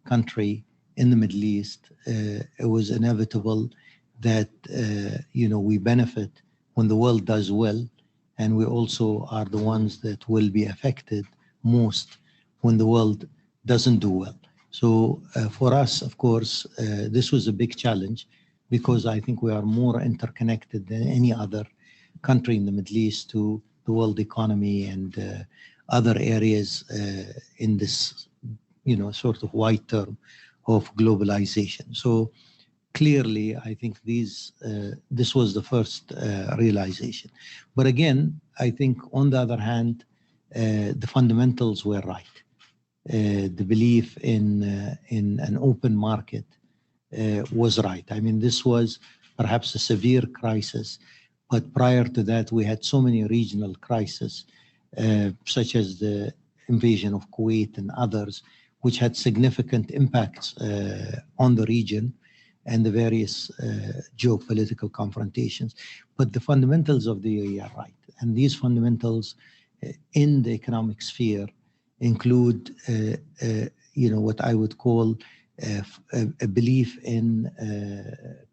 country in the Middle East, it was inevitable that, we benefit when the world does well, and we also are the ones that will be affected most when the world doesn't do well. So for us, of course, this was a big challenge because I think we are more interconnected than any other country in the Middle East to the world economy and other areas in this, sort of wide term of globalization. So clearly, I think this was the first realization. But again, I think on the other hand, the fundamentals were right. The belief in an open market was right. I mean, this was perhaps a severe crisis, but prior to that, we had so many regional crises, such as the invasion of Kuwait and others, which had significant impacts on the region and the various geopolitical confrontations. But the fundamentals of the UAE are right. And these fundamentals in the economic sphere include, what I would call a belief in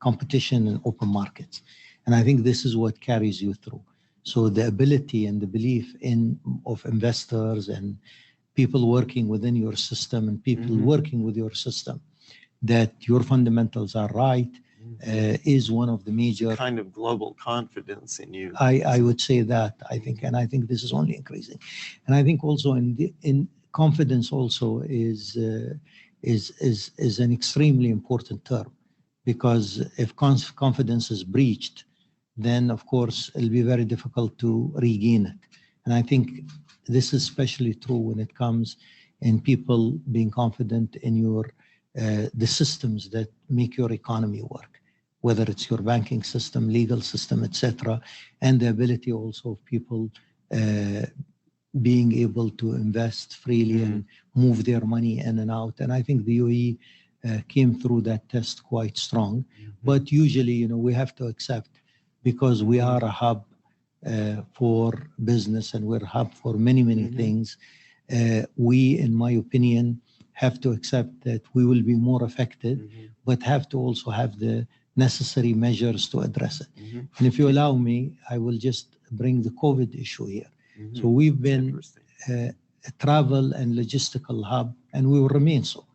competition and open markets. And I think this is what carries you through. So the ability and the belief of investors and people working within your system and people working with your system, that your fundamentals are right, is one of the major kind of global confidence in you. I would say that, I think, and I think this is only increasing. And I think also in confidence also is an extremely important term, because if confidence is breached, then of course it'll be very difficult to regain it. And I think this is especially true when it comes in people being confident in your the systems that make your economy work, whether it's your banking system, legal system, etc., and the ability also of people being able to invest freely and move their money in and out. And I think the UAE came through that test quite strong. But usually, we have to accept, because we are a hub for business and we're a hub for many, many things. We, in my opinion, have to accept that we will be more affected, but have to also have the necessary measures to address it. And if you allow me, I will just bring the COVID issue here. So we've been a travel and logistical hub, and we will remain so.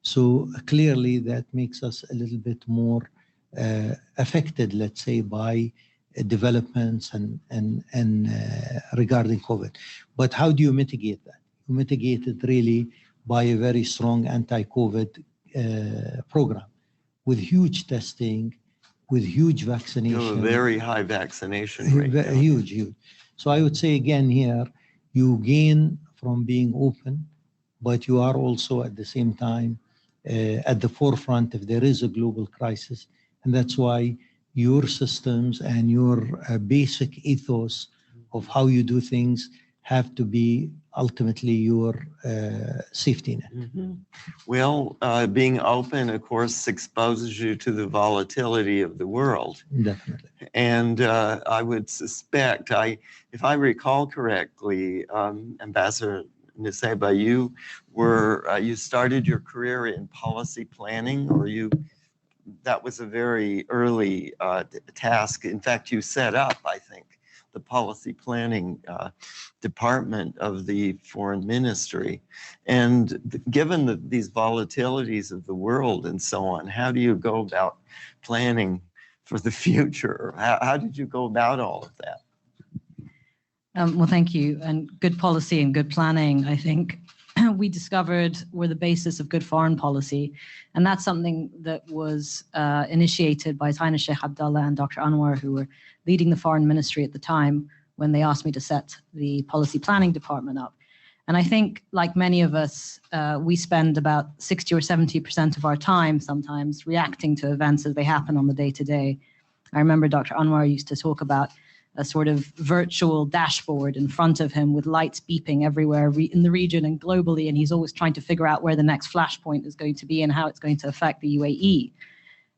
So clearly that makes us a little bit more affected, let's say, by developments and regarding COVID. But how do you mitigate that? You mitigate it really by a very strong anti-COVID program with huge testing, with huge vaccination. You have a very high vaccination rate. Huge. So I would say again here, you gain from being open, but you are also at the same time at the forefront if there is a global crisis. And that's why your systems and your basic ethos of how you do things have to be ultimately your safety net. Well, being open, of course, exposes you to the volatility of the world. Definitely. And I would suspect, if I recall correctly, Ambassador Niseba, you started your career in policy planning, or that was a very early task. In fact, you set up, I think, the policy planning department of the foreign ministry. And given these volatilities of the world and so on, how do you go about planning for the future? How did you go about all of that? Well, thank you. And good policy and good planning, I think, we discovered were the basis of good foreign policy. And that's something that was initiated by His Highness Sheikh Abdullah and Dr. Anwar, who were leading the foreign ministry at the time when they asked me to set the policy planning department up. And I think, like many of us, we spend about 60 or 70% of our time sometimes reacting to events as they happen on the day-to-day. I remember Dr. Anwar used to talk about a sort of virtual dashboard in front of him with lights beeping everywhere in the region and globally, and he's always trying to figure out where the next flashpoint is going to be and how it's going to affect the UAE.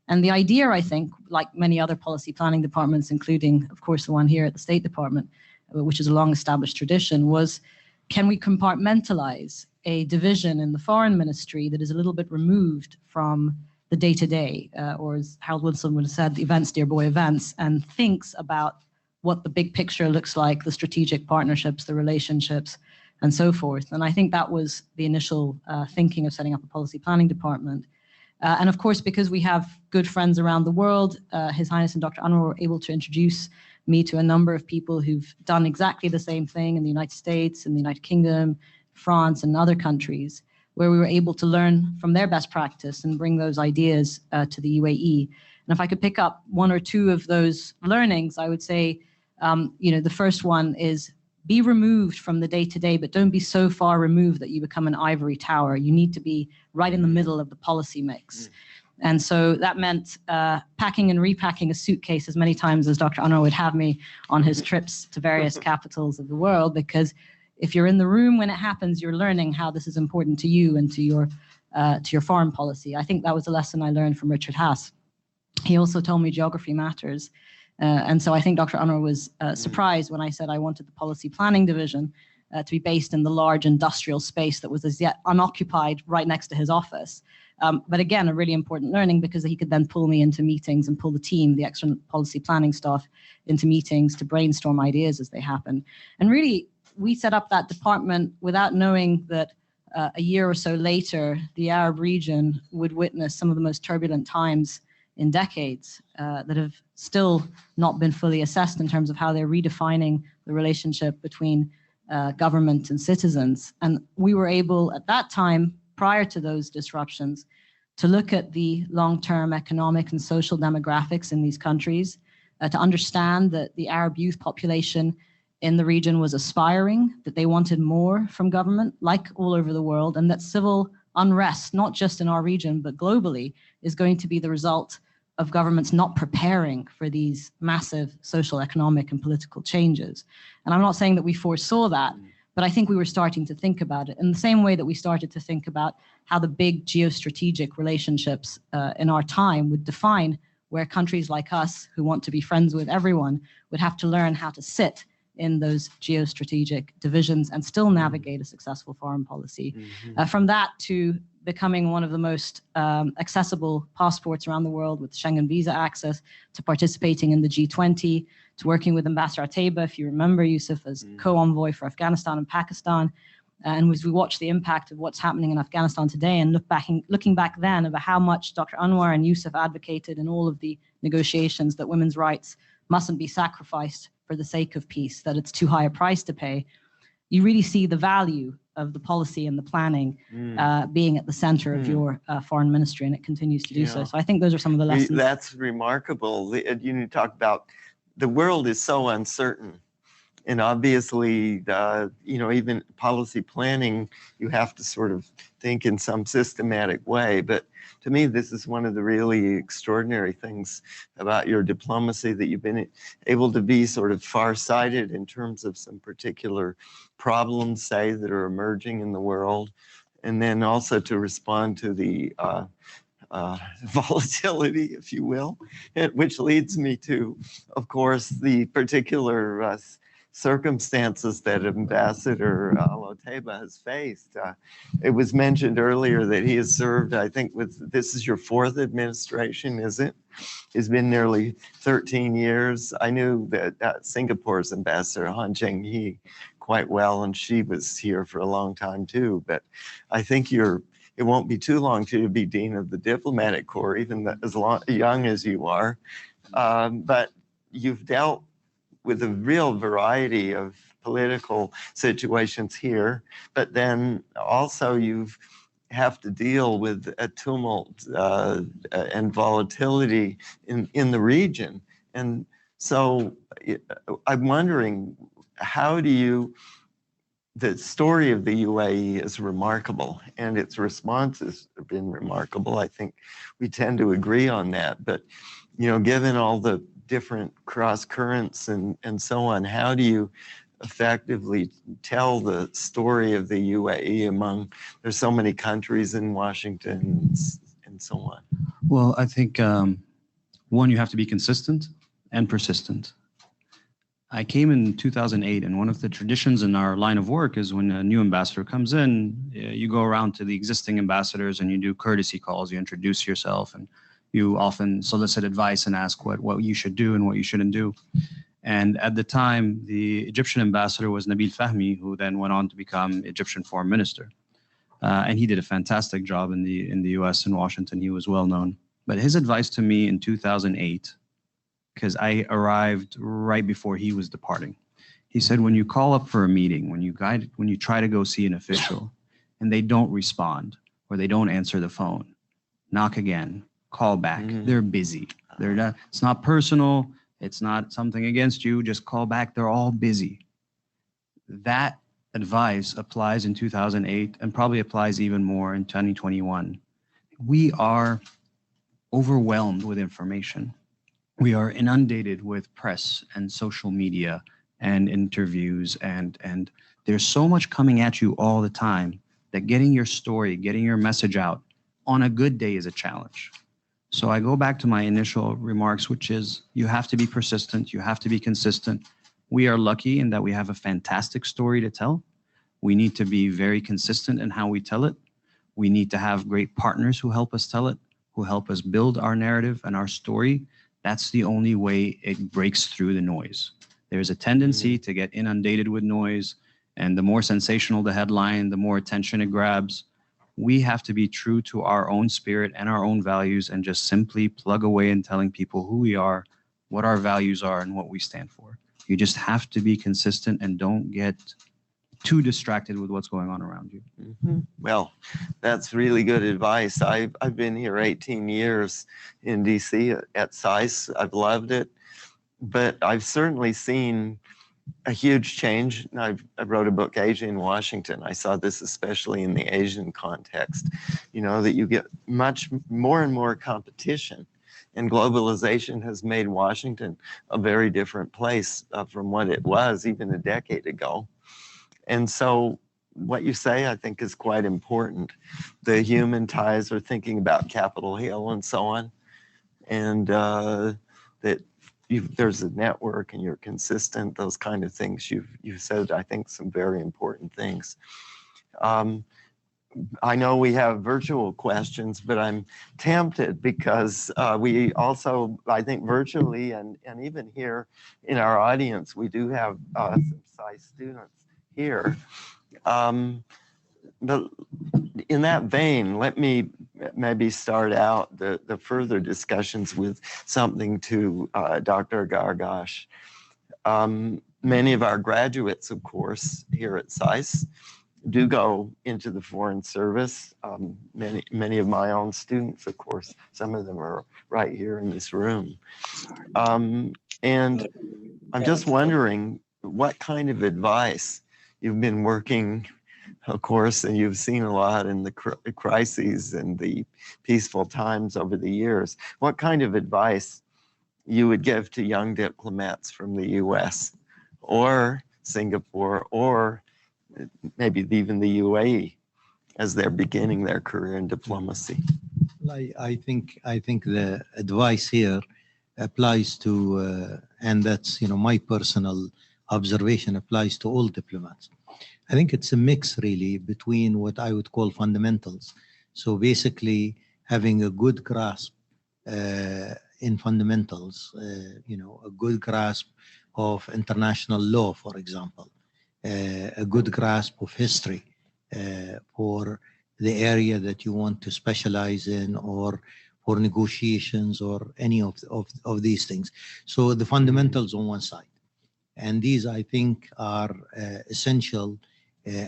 And the idea, I think, like many other policy planning departments, including, of course, the one here at the State Department, which is a long-established tradition, was can we compartmentalize a division in the foreign ministry that is a little bit removed from the day-to-day, or as Harold Wilson would have said, the events, dear boy, events, and thinks about what the big picture looks like, the strategic partnerships, the relationships, and so forth. And I think that was the initial thinking of setting up a policy planning department. And of course, because we have good friends around the world, His Highness and Dr. Anwar were able to introduce me to a number of people who've done exactly the same thing in the United States, in the United Kingdom, France, and other countries, where we were able to learn from their best practice and bring those ideas to the UAE. And if I could pick up one or two of those learnings, I would say, the first one is be removed from the day-to-day, but don't be so far removed that you become an ivory tower. You need to be right in the middle of the policy mix. And so that meant packing and repacking a suitcase as many times as Dr. Anwar would have me on his trips to various capitals of the world, because if you're in the room when it happens, you're learning how this is important to you and to your foreign policy. I think that was a lesson I learned from Richard Haas. He also told me geography matters. And so I think Dr. Anwar was surprised when I said I wanted the policy planning division to be based in the large industrial space that was as yet unoccupied right next to his office. But again, a really important learning, because he could then pull me into meetings and pull the team, the extra policy planning staff, into meetings to brainstorm ideas as they happen. And really, we set up that department without knowing that a year or so later, the Arab region would witness some of the most turbulent times in decades that have still not been fully assessed in terms of how they're redefining the relationship between government and citizens. And we were able at that time, prior to those disruptions, to look at the long-term economic and social demographics in these countries, to understand that the Arab youth population in the region was aspiring, that they wanted more from government, like all over the world, and that civil unrest, not just in our region, but globally, is going to be the result of governments not preparing for these massive social, economic, and political changes. And I'm not saying that we foresaw that, but I think we were starting to think about it in the same way that we started to think about how the big geostrategic relationships in our time would define where countries like us, who want to be friends with everyone, would have to learn how to sit in those geostrategic divisions and still navigate a successful foreign policy. From that to becoming one of the most accessible passports around the world with Schengen visa access, to participating in the G20, to working with Ambassador Ateba, if you remember, Yusuf, as co-envoy for Afghanistan and Pakistan. And as we watch the impact of what's happening in Afghanistan today and looking back then about how much Dr. Anwar and Yusuf advocated in all of the negotiations that women's rights mustn't be sacrificed for the sake of peace, that it's too high a price to pay, you really see the value of the policy and the planning being at the center of your foreign ministry, and it continues to do so. So I think those are some of the lessons. That's remarkable. You talk about the world is so uncertain, and obviously, even policy planning, you have to sort of think in some systematic way. But to me, this is one of the really extraordinary things about your diplomacy, that you've been able to be sort of farsighted in terms of some particular problems, say, that are emerging in the world, and then also to respond to the volatility, if you will, which leads me to, of course, the particular circumstances that Ambassador Loteba has faced. It was mentioned earlier that he has served, I think, this is your fourth administration, is it? It's been nearly 13 years. I knew that Singapore's Ambassador Han Cheng-hee quite well, and she was here for a long time too. But I think it won't be too long till you be Dean of the Diplomatic Corps, even as young as you are. But you've dealt with a real variety of political situations here, but then also you've have to deal with a tumult and volatility in the region. And so I'm wondering, how do you, the story of the UAE is remarkable, and its responses have been remarkable. I think we tend to agree on that. But, you know, given all the different cross currents and so on, how do you effectively tell the story of the UAE among, there's so many countries in Washington and so on? Well, I think one, you have to be consistent and persistent. I came in 2008, and one of the traditions in our line of work is when a new ambassador comes in, you go around to the existing ambassadors and you do courtesy calls, you introduce yourself, and you often solicit advice and ask what you should do and what you shouldn't do. And at the time, the Egyptian ambassador was Nabil Fahmy, who then went on to become Egyptian foreign minister. And he did a fantastic job in the US and Washington. He was well known. But his advice to me in 2008, because I arrived right before he was departing, he said, when you call up for a meeting, when you try to go see an official and they don't respond or they don't answer the phone, knock again, call back. They're busy. They're not, it's not personal. It's not something against you. Just call back. They're all busy. That advice applies in 2008 and probably applies even more in 2021. We are overwhelmed with information. We are inundated with press and social media and interviews, and there's so much coming at you all the time that getting your story, getting your message out on a good day is a challenge. So I go back to my initial remarks, which is you have to be persistent, you have to be consistent. We are lucky in that we have a fantastic story to tell. We need to be very consistent in how we tell it. We need to have great partners who help us tell it, who help us build our narrative and our story. That's the only way it breaks through the noise. There's a tendency to get inundated with noise, and the more sensational the headline, the more attention it grabs. We have to be true to our own spirit and our own values and just simply plug away in telling people who we are, what our values are, and what we stand for. You just have to be consistent and don't get too distracted with what's going on around you. Well, that's really good advice. I've been here 18 years in DC at SAIS. I've loved it, but I've certainly seen a huge change. I wrote a book, Asia in Washington. I saw this especially in the Asian context, you know, that you get much more and more competition, and globalization has made Washington a very different place from what it was even a decade ago. And so what you say, I think, is quite important. The human ties are thinking about Capitol Hill and so on, and that there's a network and you're consistent, those kind of things. You've said, I think, some very important things. I know we have virtual questions, but I'm tempted because we also, I think virtually and even here in our audience, we do have some SAIS students here. But in that vein, let me maybe start out the further discussions with something to Dr. Gargash. Many of our graduates, of course, here at SAIS do go into the Foreign Service. Many of my own students, of course, some of them are right here in this room. And I'm just wondering what kind of advice you've been working of course, and you've seen a lot in the crises and the peaceful times over the years. What kind of advice you would give to young diplomats from the US or Singapore or maybe even the UAE as they're beginning their career in diplomacy? I think the advice here applies to, and that's my personal observation, applies to all diplomats. I think it's a mix really between what I would call fundamentals. So basically having a good grasp in fundamentals, a good grasp of international law, for example, a good grasp of history for the area that you want to specialize in, or for negotiations, or any of these things. So the fundamentals on one side. And these, I think, are essential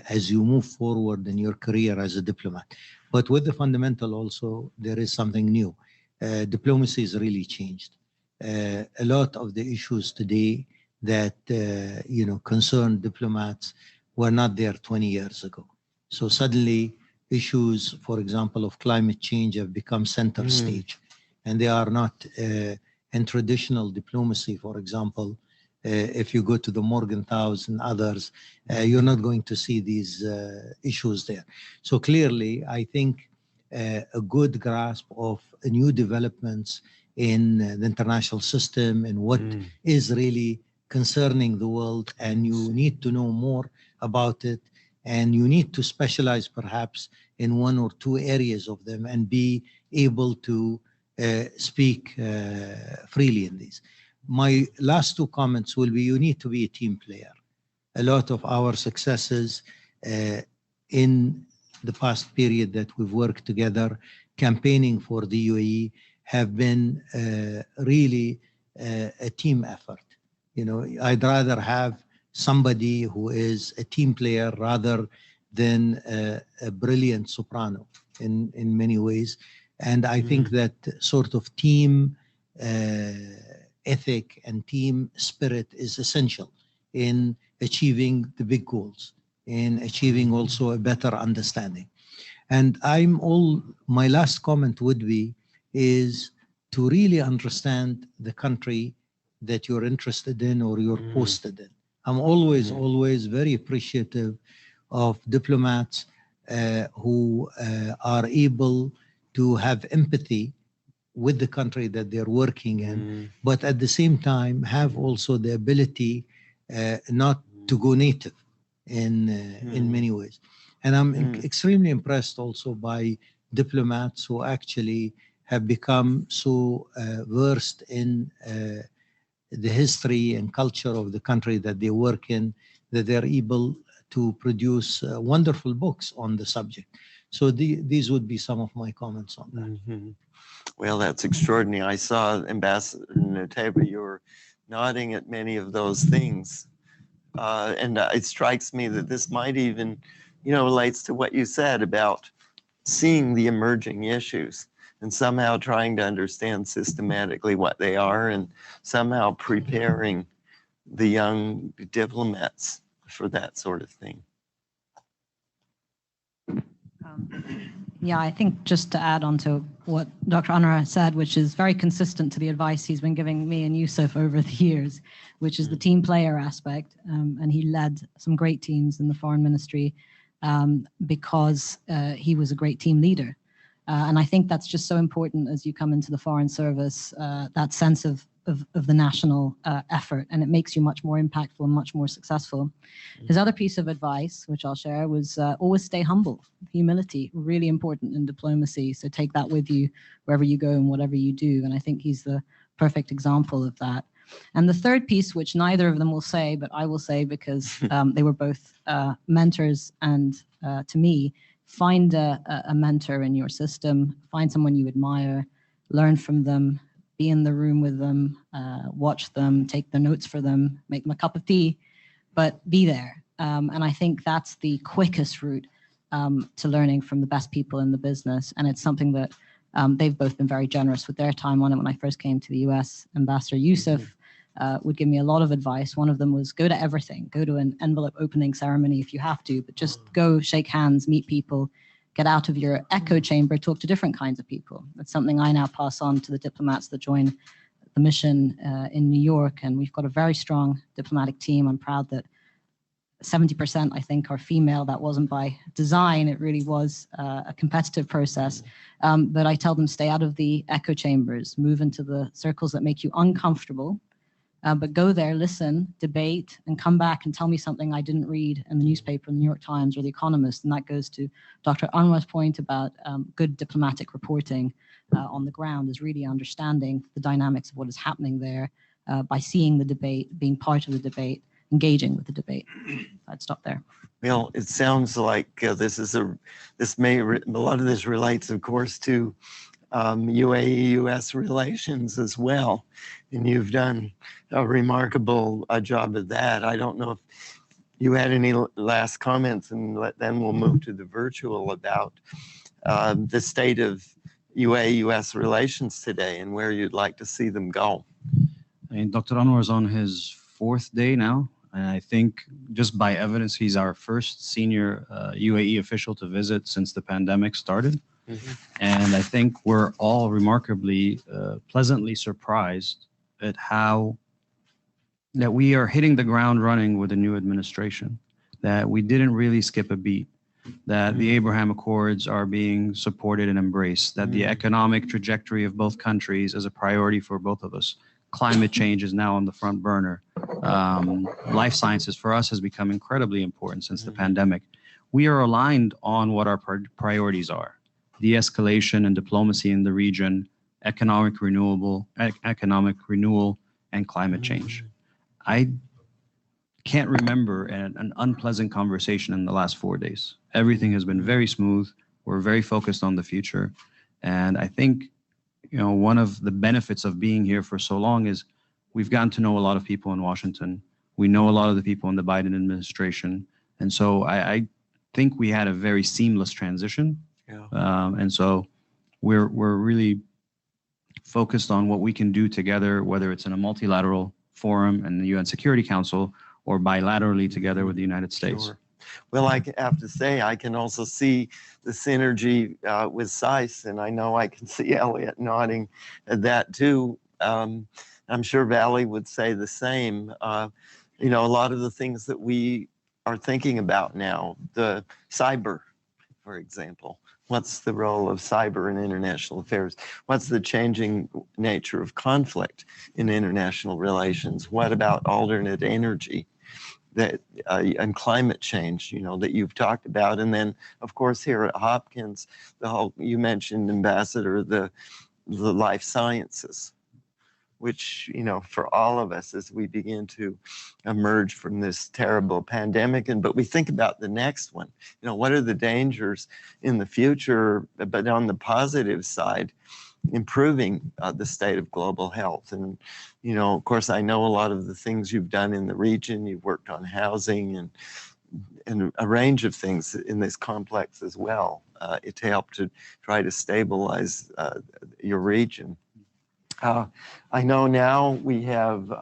as you move forward in your career as a diplomat. But with the fundamental also, there is something new. Diplomacy has really changed. A lot of the issues today that concern diplomats were not there 20 years ago. So suddenly issues, for example, of climate change have become center stage, and they are not in traditional diplomacy. For example, if you go to the Morgenthau's and others, you're not going to see these issues there. So clearly, I think a good grasp of new developments in the international system and what is really concerning the world, and you need to know more about it, and you need to specialize perhaps in one or two areas of them and be able to speak freely in these. My last two comments will be, you need to be a team player. A lot of our successes in the past period that we've worked together, campaigning for the UAE, have been really a team effort. I'd rather have somebody who is a team player rather than a brilliant soprano in many ways. And I think that sort of team ethic and team spirit is essential in achieving the big goals, in achieving also a better understanding. And my last comment would be, is to really understand the country that you're interested in or you're posted in. I'm always very appreciative of diplomats who are able to have empathy with the country that they're working in, but at the same time have also the ability not to go native in many ways. And I'm extremely impressed also by diplomats who actually have become so versed in the history and culture of the country that they work in, that they're able to produce wonderful books on the subject. So these would be some of my comments on that. Well, that's extraordinary. I saw Ambassador Noteba, you were nodding at many of those things. And it strikes me that this might even, relates to what you said about seeing the emerging issues and somehow trying to understand systematically what they are, and somehow preparing the young diplomats for that sort of thing. Yeah, I think just to add on to what Dr. Anwar said, which is very consistent to the advice he's been giving me and Yusuf over the years, which is the team player aspect. And he led some great teams in the foreign ministry because he was a great team leader. And I think that's just so important as you come into the foreign service, that sense of the national effort, and it makes you much more impactful and much more successful. His other piece of advice, which I'll share, was always stay humble. Humility, really important in diplomacy. So take that with you wherever you go and whatever you do. And I think he's the perfect example of that. And the third piece, which neither of them will say, but I will say because they were both mentors, and to me, find a mentor in your system, find someone you admire, learn from them, be in the room with them, watch them, take the notes for them, make them a cup of tea, but be there. And I think that's the quickest route to learning from the best people in the business. And it's something that they've both been very generous with their time on it. When I first came to the US, Ambassador Yusuf would give me a lot of advice. One of them was go to everything, go to an envelope opening ceremony if you have to, but just go shake hands, meet people, get out of your echo chamber, talk to different kinds of people. That's something I now pass on to the diplomats that join the mission in New York. And we've got a very strong diplomatic team. I'm proud that 70%, I think, are female. That wasn't by design. It really was a competitive process. But I tell them, stay out of the echo chambers, move into the circles that make you uncomfortable, but go there, listen, debate, and come back and tell me something I didn't read in the newspaper, in the New York Times or The Economist. And that goes to Dr. Anwar's point about good diplomatic reporting on the ground, is really understanding the dynamics of what is happening there by seeing the debate, being part of the debate, engaging with the debate. I'd stop there. Well, it sounds like a lot of this relates, of course, to UAE-US relations as well. And you've done a remarkable job of that. I don't know if you had any last comments, and then we'll move to the virtual about the state of UAE-US relations today and where you'd like to see them go. I mean, Dr. Anwar is on his 4th day now. And I think just by evidence, he's our first senior UAE official to visit since the pandemic started. Mm-hmm. And I think we're all remarkably pleasantly surprised at how that we are hitting the ground running with the new administration, that we didn't really skip a beat, that the Abraham Accords are being supported and embraced, that the economic trajectory of both countries is a priority for both of us. Climate change is now on the front burner. Life sciences for us has become incredibly important since the pandemic. We are aligned on what our priorities are: de-escalation and diplomacy in the region, economic renewal, and climate change. I can't remember an unpleasant conversation in the last 4 days. Everything has been very smooth. We're very focused on the future. And I think, you know, one of the benefits of being here for so long is we've gotten to know a lot of people in Washington. We know a lot of the people in the Biden administration. And so I think we had a very seamless transition. Yeah. And so we're really focused on what we can do together, whether it's in a multilateral forum and the UN Security Council or bilaterally together with the United States. Sure. Well, I have to say, I can also see the synergy with SAIS, and I know I can see Elliot nodding at that too. I'm sure Valley would say the same. You know, a lot of the things that we are thinking about now, the cyber, for example. What's the role of cyber in international affairs? What's the changing nature of conflict in international relations? What about alternate energy? That and climate change, you know, that you've talked about. And then, of course, here at Hopkins, the whole, you mentioned, Ambassador, the life sciences, which, you know, for all of us as we begin to emerge from this terrible pandemic, but we think about the next one, you know, what are the dangers in the future, but on the positive side, improving the state of global health. And, you know, of course, I know a lot of the things you've done in the region. You've worked on housing and a range of things in this complex as well to help to try to stabilize your region. I know now we have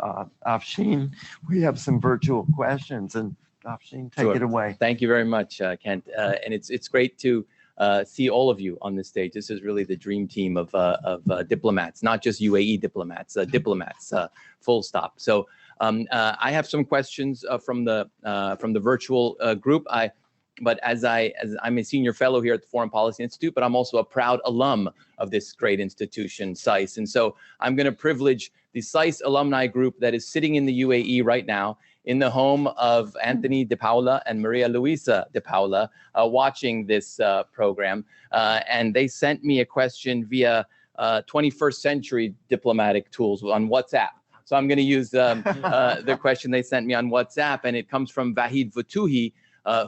Afshin. We have some virtual questions, and Afshin, take it away. Thank you very much, Kent. And it's great to see all of you on this stage. This is really the dream team of diplomats, not just UAE diplomats, diplomats, full stop. So I have some questions from the virtual group. But as I'm a senior fellow here at the Foreign Policy Institute, but I'm also a proud alum of this great institution, SAIS. And so I'm going to privilege the SAIS alumni group that is sitting in the UAE right now in the home of Anthony De Paula and Maria Luisa De Paula, watching this program. And they sent me a question via 21st century diplomatic tools on WhatsApp. So I'm going to use the question they sent me on WhatsApp, and it comes from Vahid Futuhi,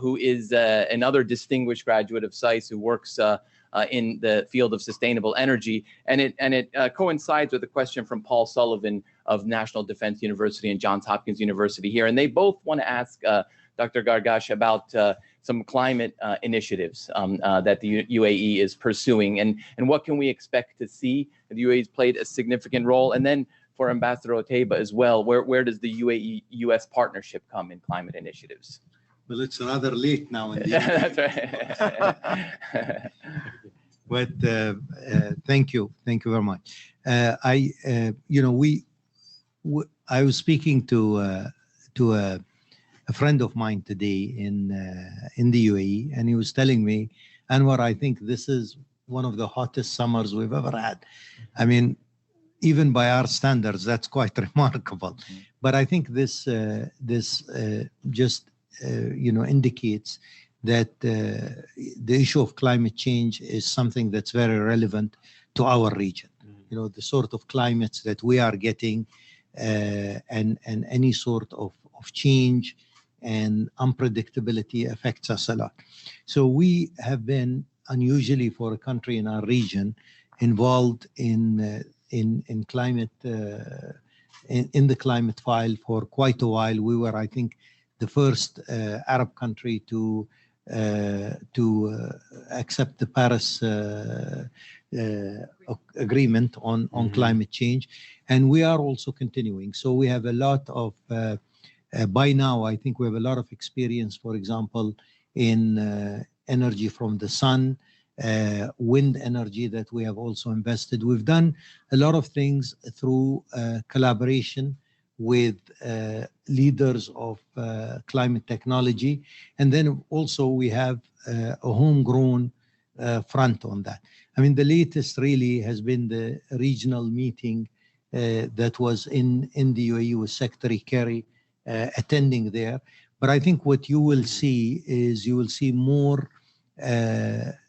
who is another distinguished graduate of SAIS who works in the field of sustainable energy. And it coincides with a question from Paul Sullivan of National Defense University and Johns Hopkins University here. And they both want to ask Dr. Gargash about some climate initiatives that the UAE is pursuing, and what can we expect to see? The UAE has played a significant role. And then for Ambassador Otaiba as well. Where does the UAE-US partnership come in climate initiatives? Well, it's rather late now in the That's right. But thank you very much. I was speaking to a friend of mine today in the UAE, and he was telling me, Anwar, I think this is one of the hottest summers we've ever had. I mean, even by our standards, that's quite remarkable. But I think this just indicates that the issue of climate change is something that's very relevant to our region. The sort of climates that we are getting, and any sort of change and unpredictability affects us a lot. So we have been, unusually for a country in our region, involved in climate, in the climate file for quite a while. We were, I think, the first Arab country to accept the Paris agreement on climate change, and we are also continuing. So we have a lot of, by now, I think we have a lot of experience, for example, in energy from the sun, wind energy that we have also invested. We've done a lot of things through collaboration with leaders of climate technology. And then also we have a homegrown front on that. I mean, the latest really has been the regional meeting that was in the UAE with Secretary Kerry attending there. But I think what you will see is more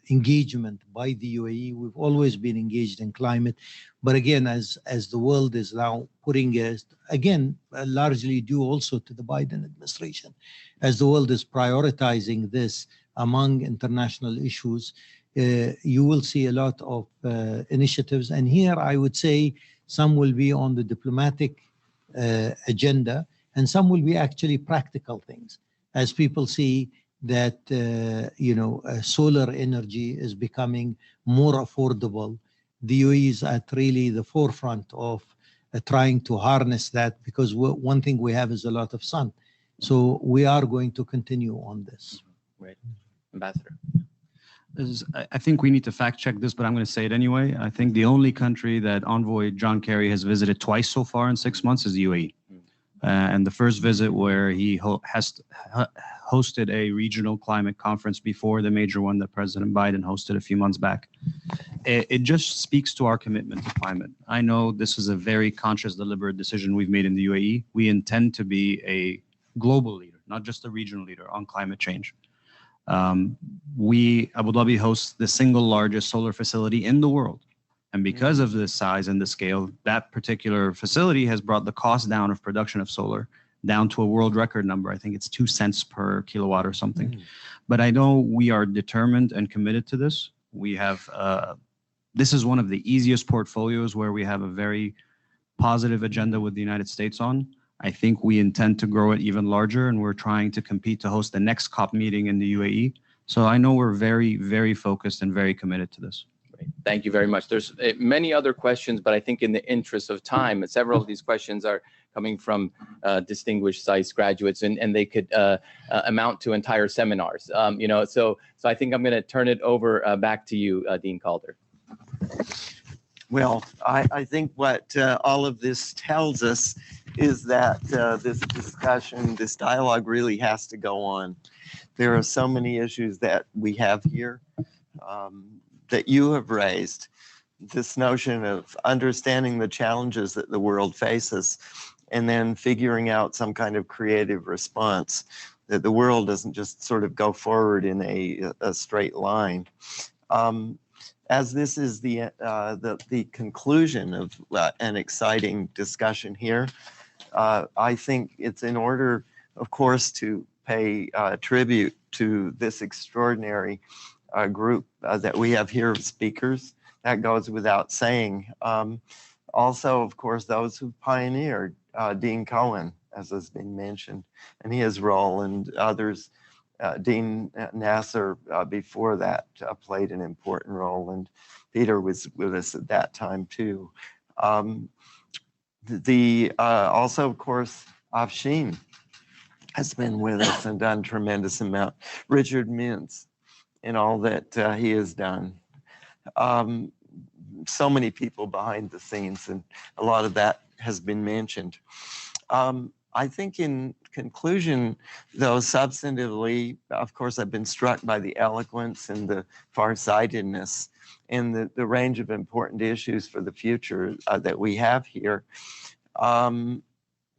engagement by the UAE. We've always been engaged in climate, but again, as the world is now putting it, again, largely due also to the Biden administration, as the world is prioritizing this among international issues, you will see a lot of initiatives. And here I would say some will be on the diplomatic agenda, and some will be actually practical things, as people see that solar energy is becoming more affordable. The UAE is at really the forefront of trying to harness that, because one thing we have is a lot of sun. So we are going to continue on this. Right. Ambassador. I think we need to fact check this, but I'm going to say it anyway. I think the only country that Envoy John Kerry has visited twice so far in 6 months is the UAE. And the first visit where he hosted a regional climate conference before the major one that President Biden hosted a few months back. It just speaks to our commitment to climate. I know this is a very conscious, deliberate decision we've made in the UAE. We intend to be a global leader, not just a regional leader on climate change. Abu Dhabi hosts the single largest solar facility in the world. And because of the size and the scale, that particular facility has brought the cost down of production of solar down to a world record number. I think it's 2 cents per kilowatt or something. But I know we are determined and committed to this. We have, this is one of the easiest portfolios where we have a very positive agenda with the United States on. I think we intend to grow it even larger, and we're trying to compete to host the next COP meeting in the UAE. So I know we're very, very focused and very committed to this. Thank you very much. There's many other questions, but I think in the interest of time, several of these questions are coming from distinguished SAIS graduates, and they could amount to entire seminars. So I think I'm going to turn it over back to you, Dean Calder. Well, I think what all of this tells us is that this discussion, this dialogue really has to go on. There are so many issues that we have here that you have raised. This notion of understanding the challenges that the world faces and then figuring out some kind of creative response, that the world doesn't just sort of go forward in a straight line. As this is the conclusion of an exciting discussion here, I think it's in order, of course, to pay tribute to this extraordinary group that we have here of speakers. That goes without saying. Also, of course, those who pioneered, Dean Cohen, as has been mentioned, and his role, and others. Dean Nasser before that played an important role, and Peter was with us at that time too. Also, of course, Afshin has been with us and done tremendous amount. Richard Mintz and all that he has done. So many people behind the scenes, and a lot of that has been mentioned. I think in conclusion, though, substantively, of course, I've been struck by the eloquence and the farsightedness and the range of important issues for the future that we have here. And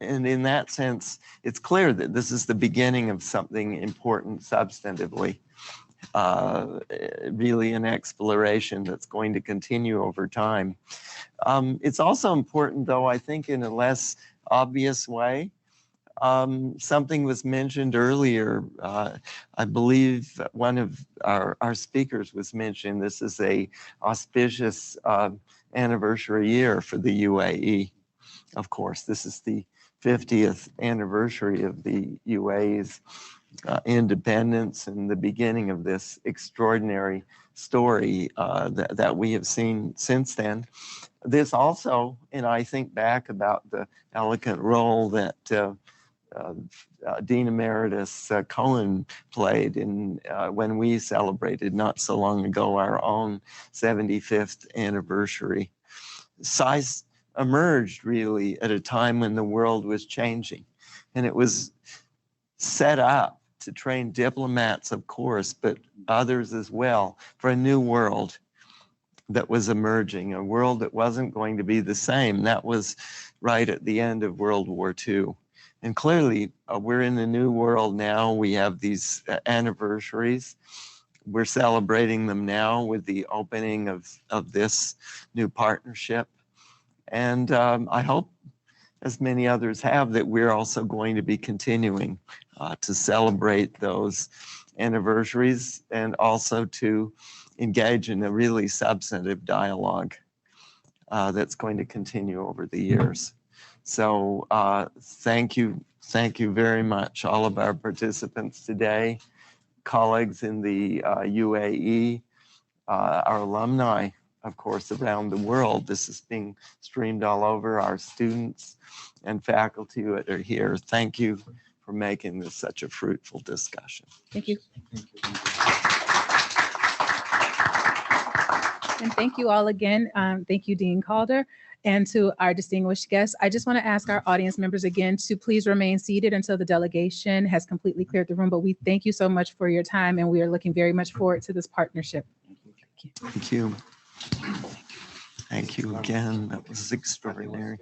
in that sense, it's clear that this is the beginning of something important substantively, really an exploration that's going to continue over time. It's also important, though, I think in a less obvious way. Something was mentioned earlier. I believe one of our speakers was mentioning this is a auspicious anniversary year for the UAE. Of course, this is the 50th anniversary of the UAE's independence and the beginning of this extraordinary story that we have seen since then. This also, and I think back about the elegant role that Dean Emeritus Cohen played in when we celebrated not so long ago our own 75th anniversary. SAIS emerged really at a time when the world was changing, and it was set up to train diplomats, of course, but others as well, for a new world that was emerging, a world that wasn't going to be the same. That was right at the end of World War II. And clearly, we're in a new world now. We have these anniversaries. We're celebrating them now with the opening of this new partnership. And I hope, as many others have, that we're also going to be continuing to celebrate those anniversaries and also to engage in a really substantive dialogue that's going to continue over the years. So thank you very much, all of our participants today, colleagues in the UAE, our alumni, of course, around the world. This is being streamed all over, our students and faculty that are here. Thank you for making this such a fruitful discussion. Thank you. And thank you all again. Thank you, Dean Calder. And to our distinguished guests, I just want to ask our audience members again to please remain seated until the delegation has completely cleared the room. But we thank you so much for your time, and we are looking very much forward to this partnership. Thank you. Thank you again. That was extraordinary.